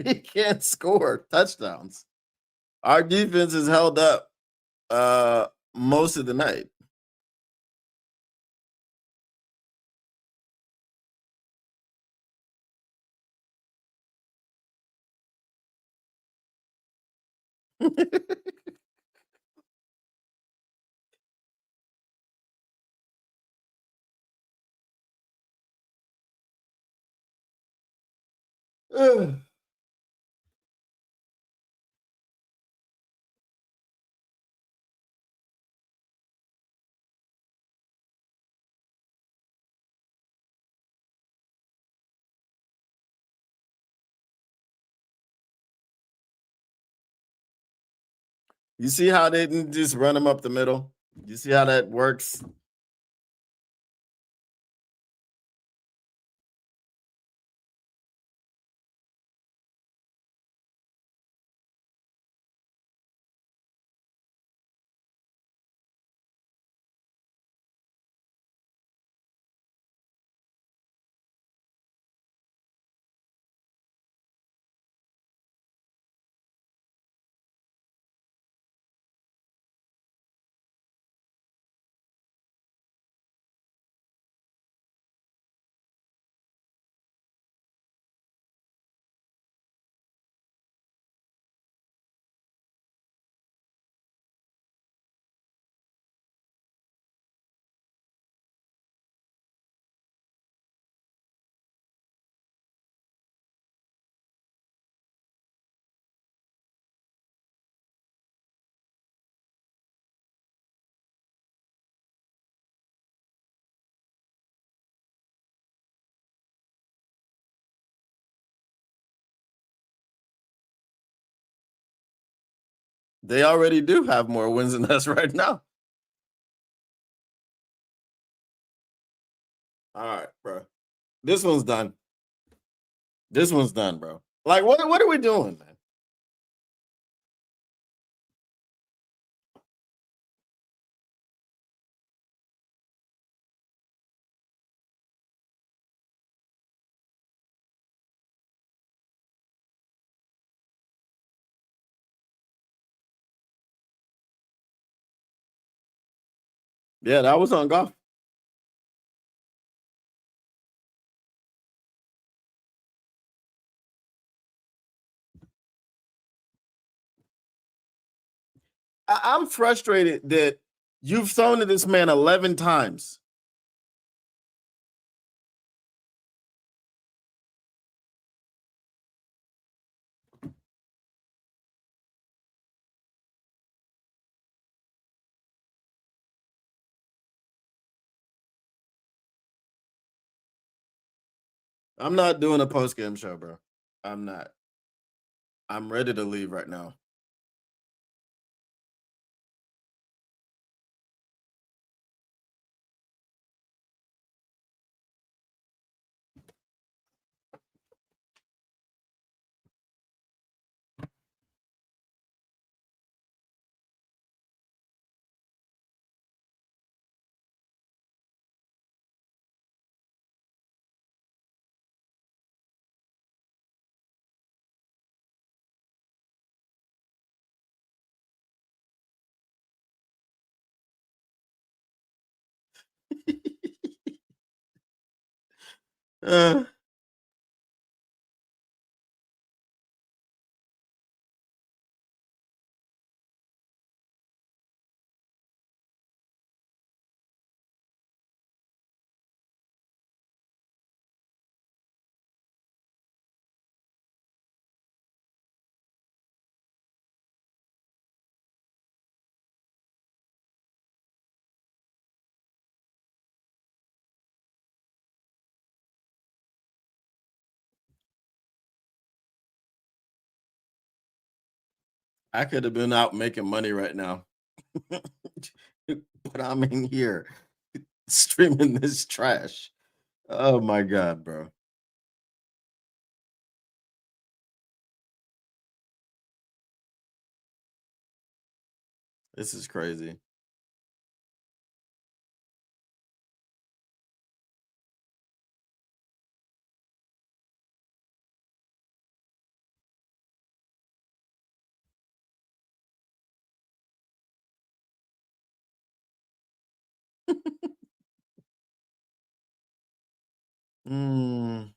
He can't score touchdowns. Our defense is held up most of the night. You see how they didn't just run him up the middle? You see how that works? They already do have more wins than us right now. All right, bro. This one's done. This one's done, bro. Like, what are we doing, man? Yeah, that was on golf. I'm frustrated that you've thrown to this man 11 times. I'm not doing a post game show, bro. I'm not. I'm ready to leave right now. uh, I could have been out making money right now, but I'm in here streaming this trash. Oh my god, bro. This is crazy. Mm.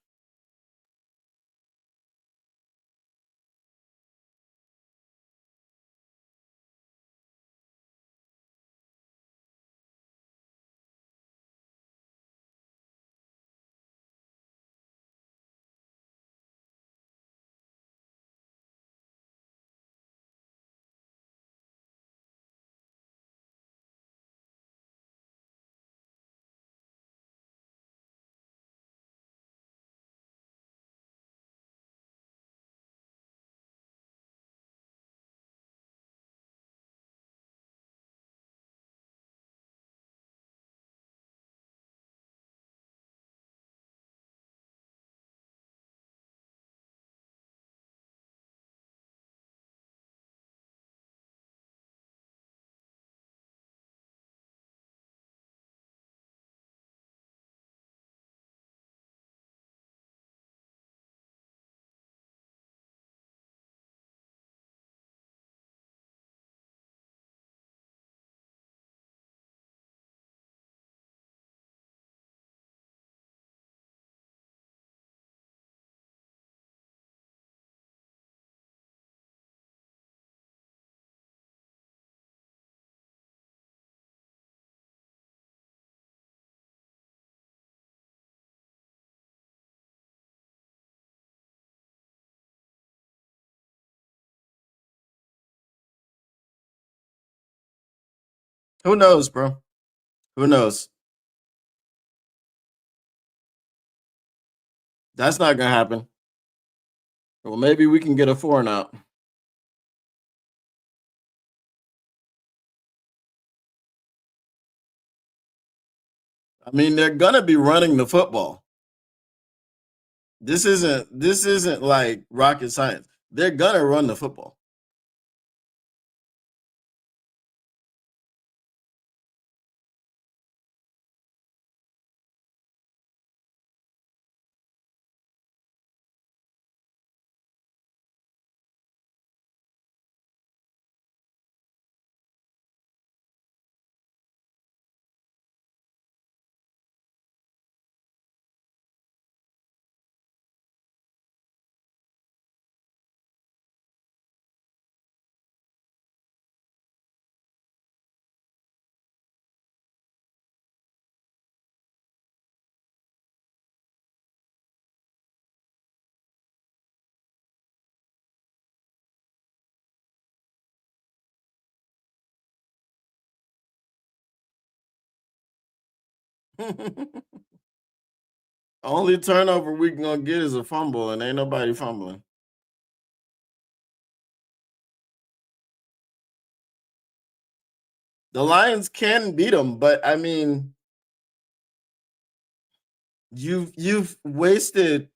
Who knows, bro? Who knows? That's not gonna happen. Well, maybe we can get a foreign out. I mean, they're gonna be running the football. This isn't like rocket science. They're gonna run the football. Only turnover we gonna get is a fumble, and ain't nobody fumbling. The Lions can beat them, but I mean, you've wasted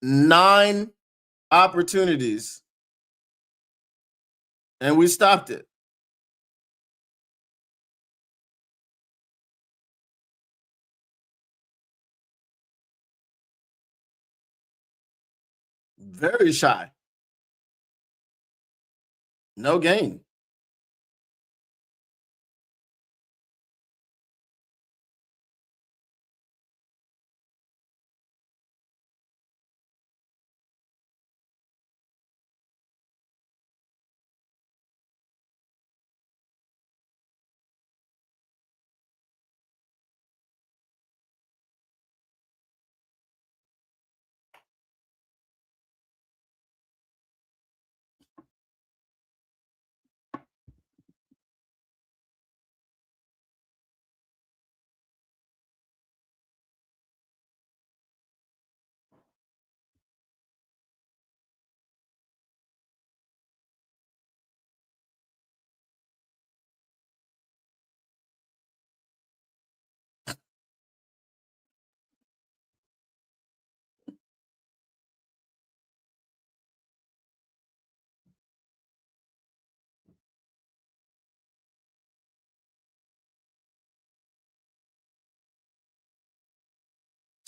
9 opportunities, and we stopped it. Very shy. No gain.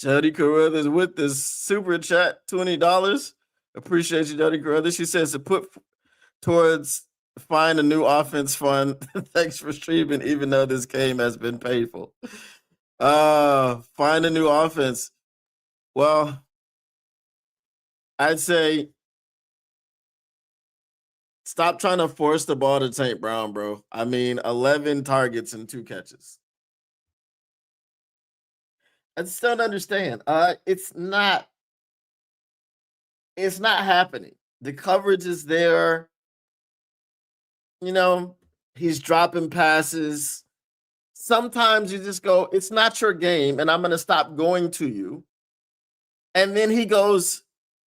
Jody Carruthers with this super chat, $20. Appreciate you, Jody Carruthers. She says to put towards find a new offense fund. Thanks for streaming, even though this game has been painful. Find a new offense. Well, I'd say stop trying to force the ball to St. Brown, bro. I mean, 11 targets and 2 catches. I still don't understand. It's not happening. The coverage is there. You know, he's dropping passes. Sometimes you just go, it's not your game, and I'm going to stop going to you. And then he goes,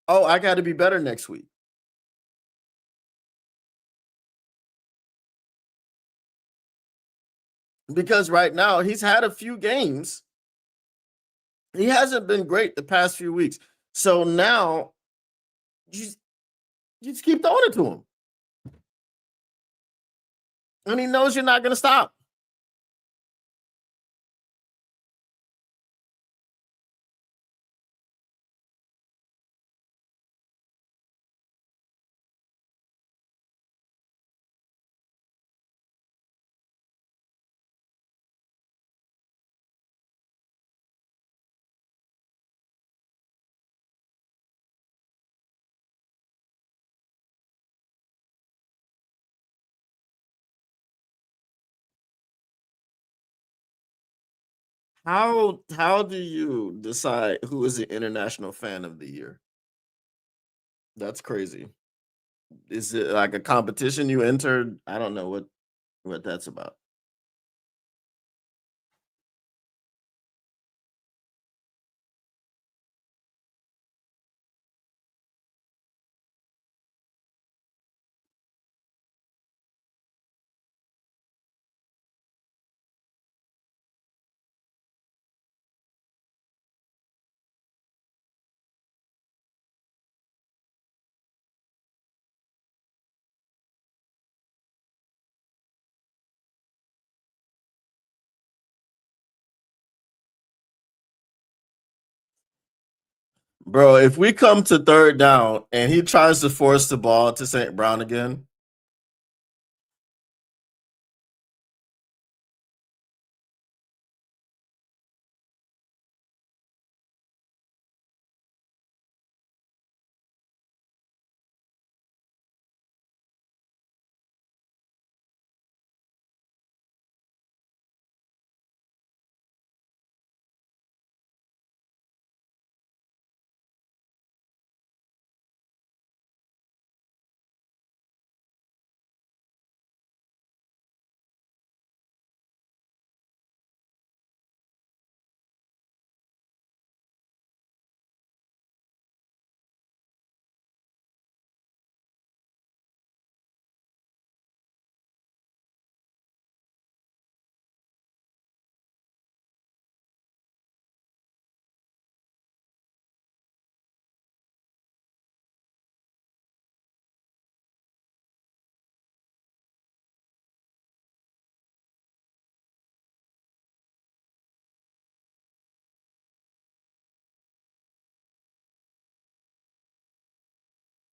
oh, I got to be better next week. Because right now he's had a few games. He hasn't been great the past few weeks. So now you just keep throwing it to him. And he knows you're not going to stop. How do you decide who is the international fan of the year? That's crazy. Is it like a competition you entered? I don't know what that's about. Bro, if we come to third down and he tries to force the ball to St. Brown again,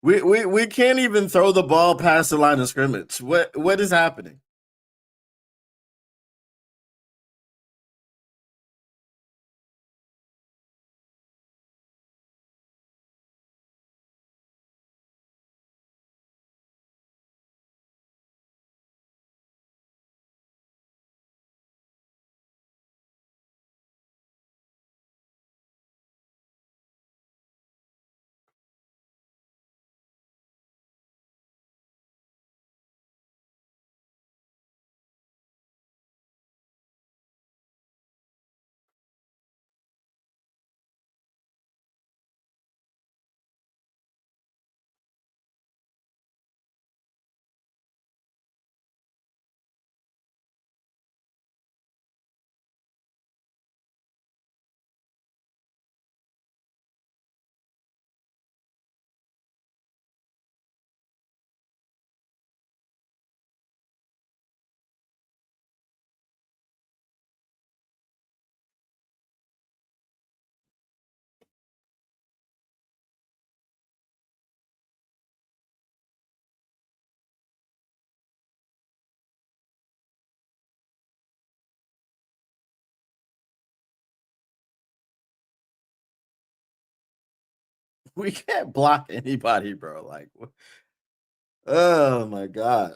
we can't even throw the ball past the line of scrimmage. What is happening? We can't block anybody, bro. Like, oh my god.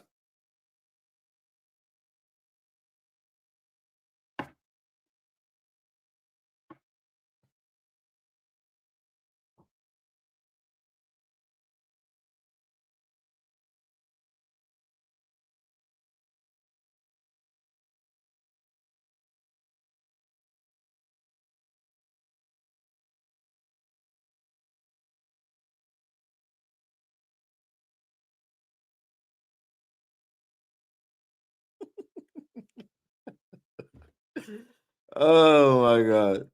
Oh my god.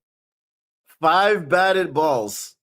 5 batted balls.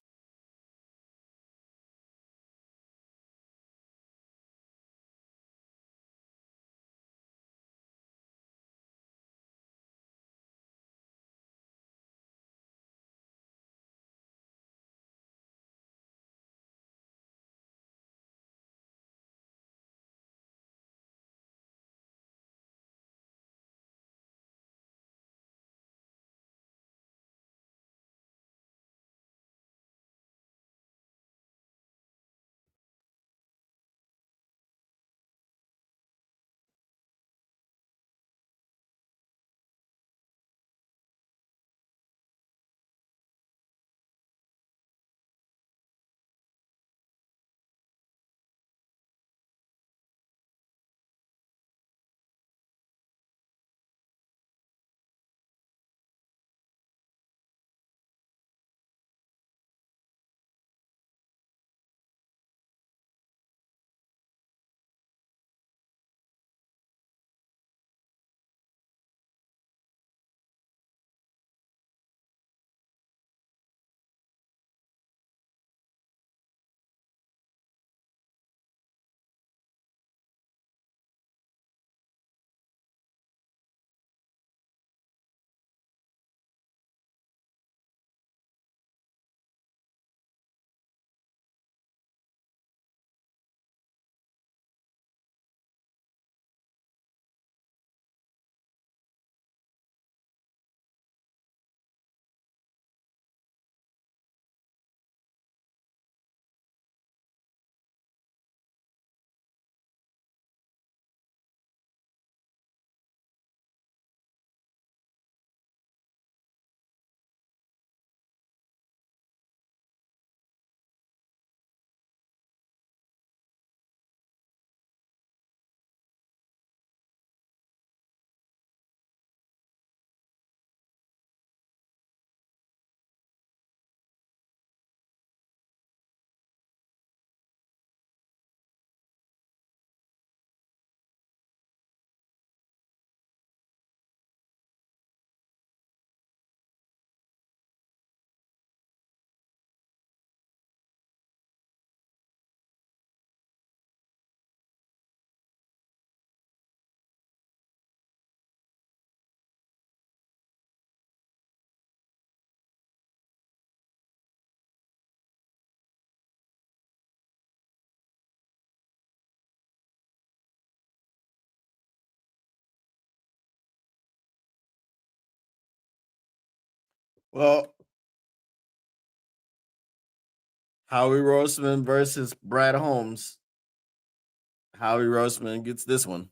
Well, Howie Roseman versus Brad Holmes. Howie Roseman gets this one.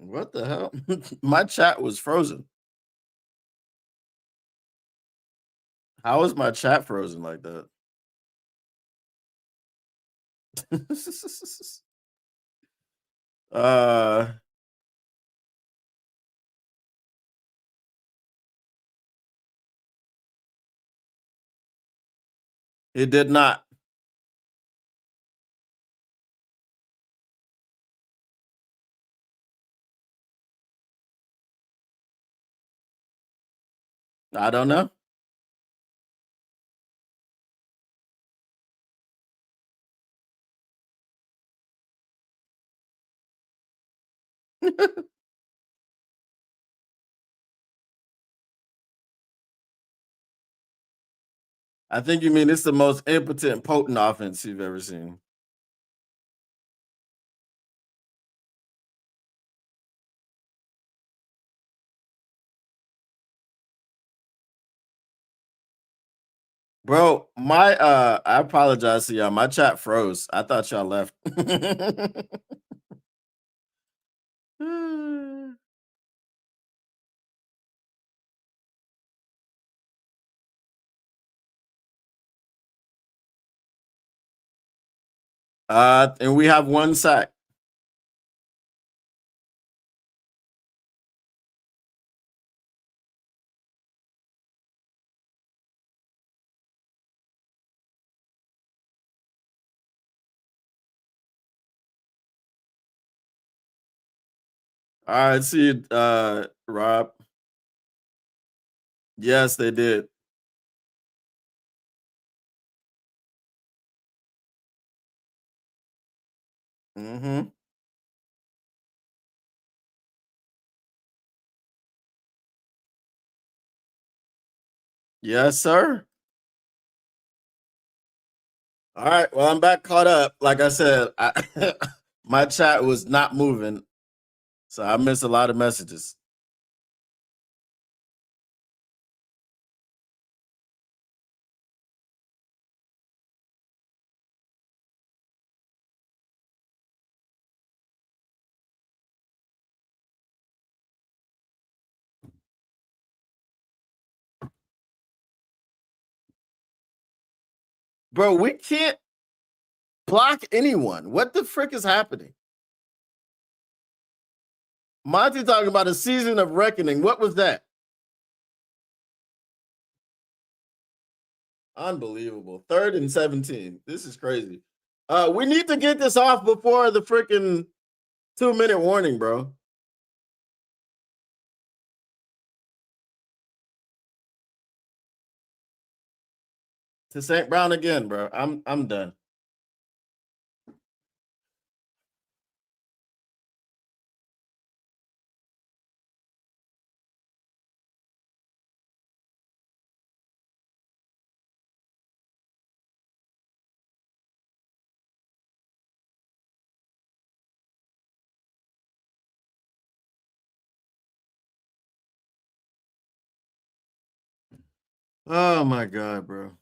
What the hell? My chat was frozen. How is my chat frozen like that? uh, it did not. I don't know. I think you mean it's the most impotent, potent offense you've ever seen. Bro, I apologize to y'all. My chat froze. I thought y'all left. And we have one sack. All right, see you, Rob. Yes, they did. Mm-hmm. Yes, sir. All right. Well, I'm back caught up. Like I said, my chat was not moving, so I missed a lot of messages. Bro, we can't block anyone. What the frick is happening? Monty talking about a season of reckoning. What was that? Unbelievable. 3rd and 17. This is crazy. We need to get this off before the freaking 2-minute warning, bro. To St. Brown again, bro. I'm done. Oh my god, bro.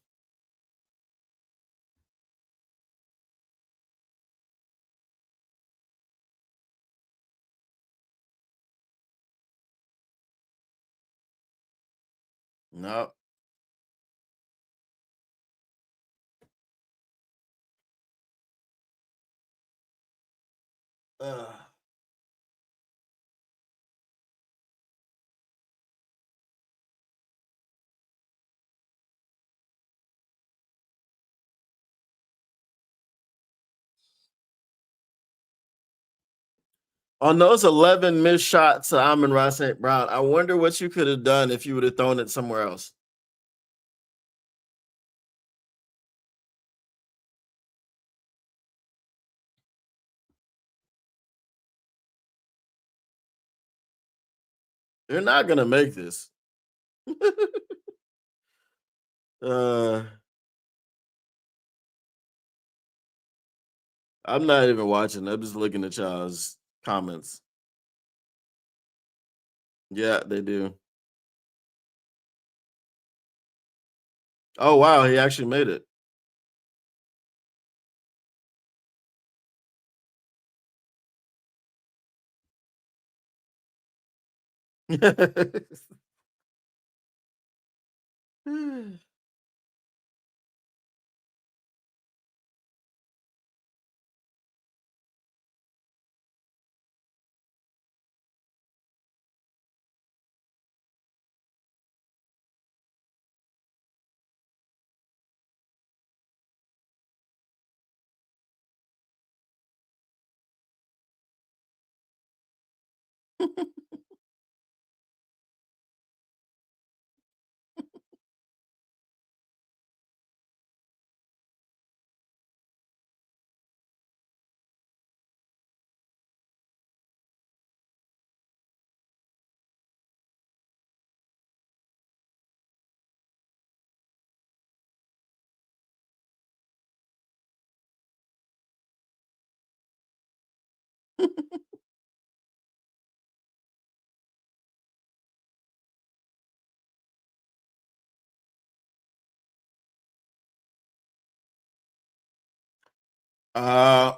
No. Uh, on those 11 missed shots to Amon-Ra St. Brown, I wonder what you could have done if you would have thrown it somewhere else. They're not gonna make this. uh I'm not even watching. I'm just looking at y'all's comments. Yeah, they do. Oh wow, he actually made it.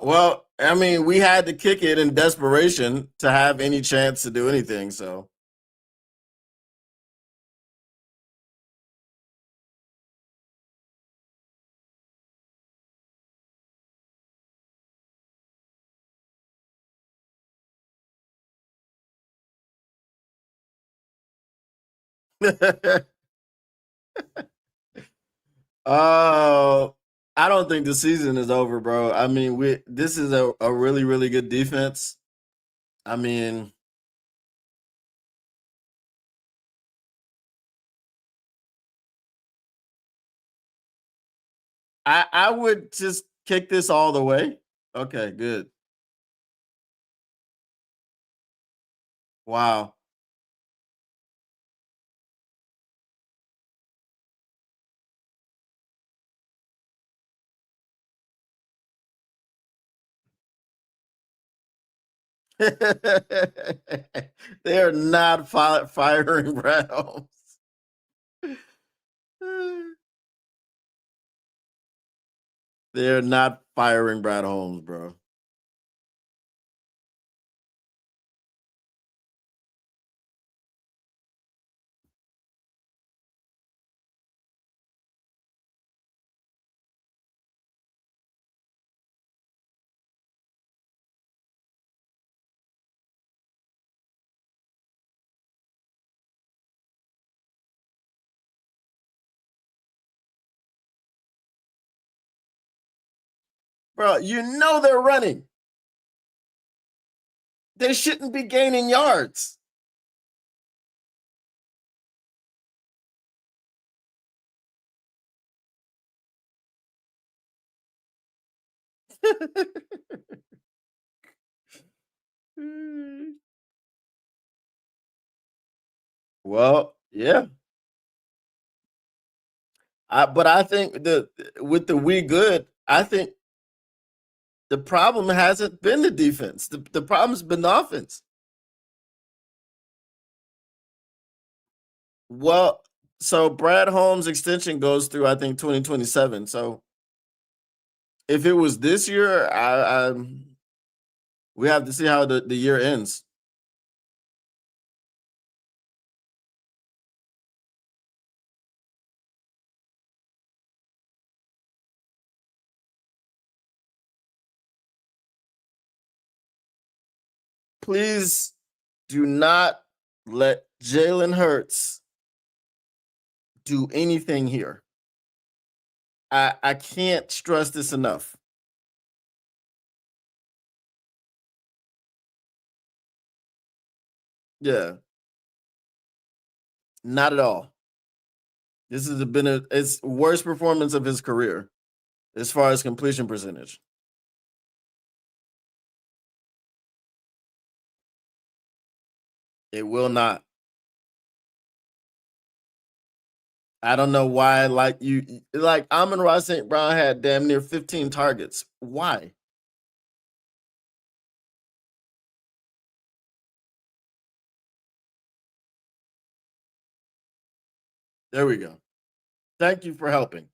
Well, I mean, we had to kick it in desperation to have any chance to do anything. So, uh, I don't think the season is over, bro. I mean, we this is a really really good defense. I mean, I would just kick this all the way. Okay, good. Wow. They are not firing Brad Holmes. They're not firing Brad Holmes, bro. Bro, you know they're running. They shouldn't be gaining yards. Well, yeah. But I think the with the we good, I think the problem hasn't been the defense. The problem's been the offense. Well, so Brad Holmes' extension goes through, I think, 2027. So if it was this year, we have to see how the year ends. Please do not let Jalen Hurts do anything here. I can't stress this enough. Yeah, not at all. This has been it's worst performance of his career as far as completion percentage. It will not. I don't know why. Like like Amon-Ra St. Brown had damn near 15 targets. Why? There we go. Thank you for helping.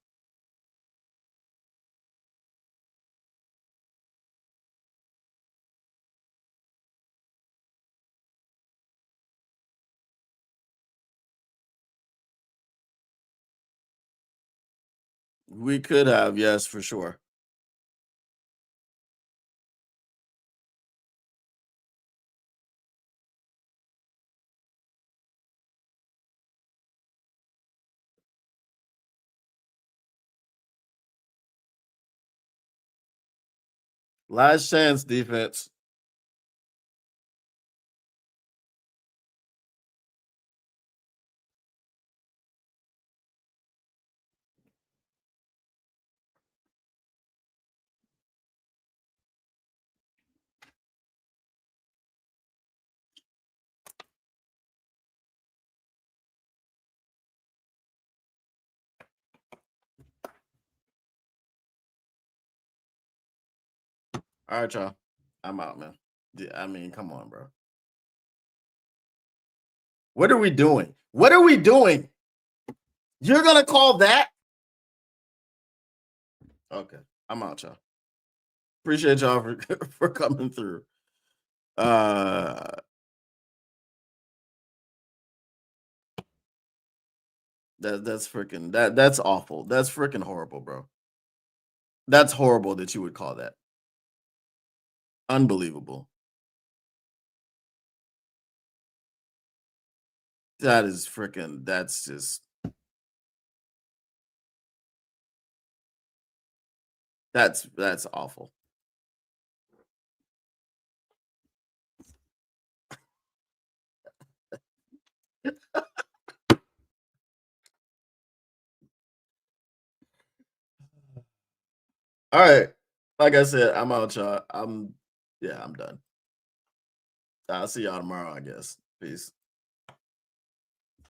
We could have, yes, for sure. Last chance defense. All right, y'all. I'm out, man. I mean, come on, bro. What are we doing? What are we doing? You're gonna call that? Okay, I'm out, y'all. Appreciate y'all for for coming through. Uh that's freaking that's awful. That's freaking horrible, bro. That's horrible that you would call that. Unbelievable. That is freaking that's just that's awful. All right. Like I said, I'm out, y'all. I'm yeah, I'm done. I'll see y'all tomorrow, I guess. Peace.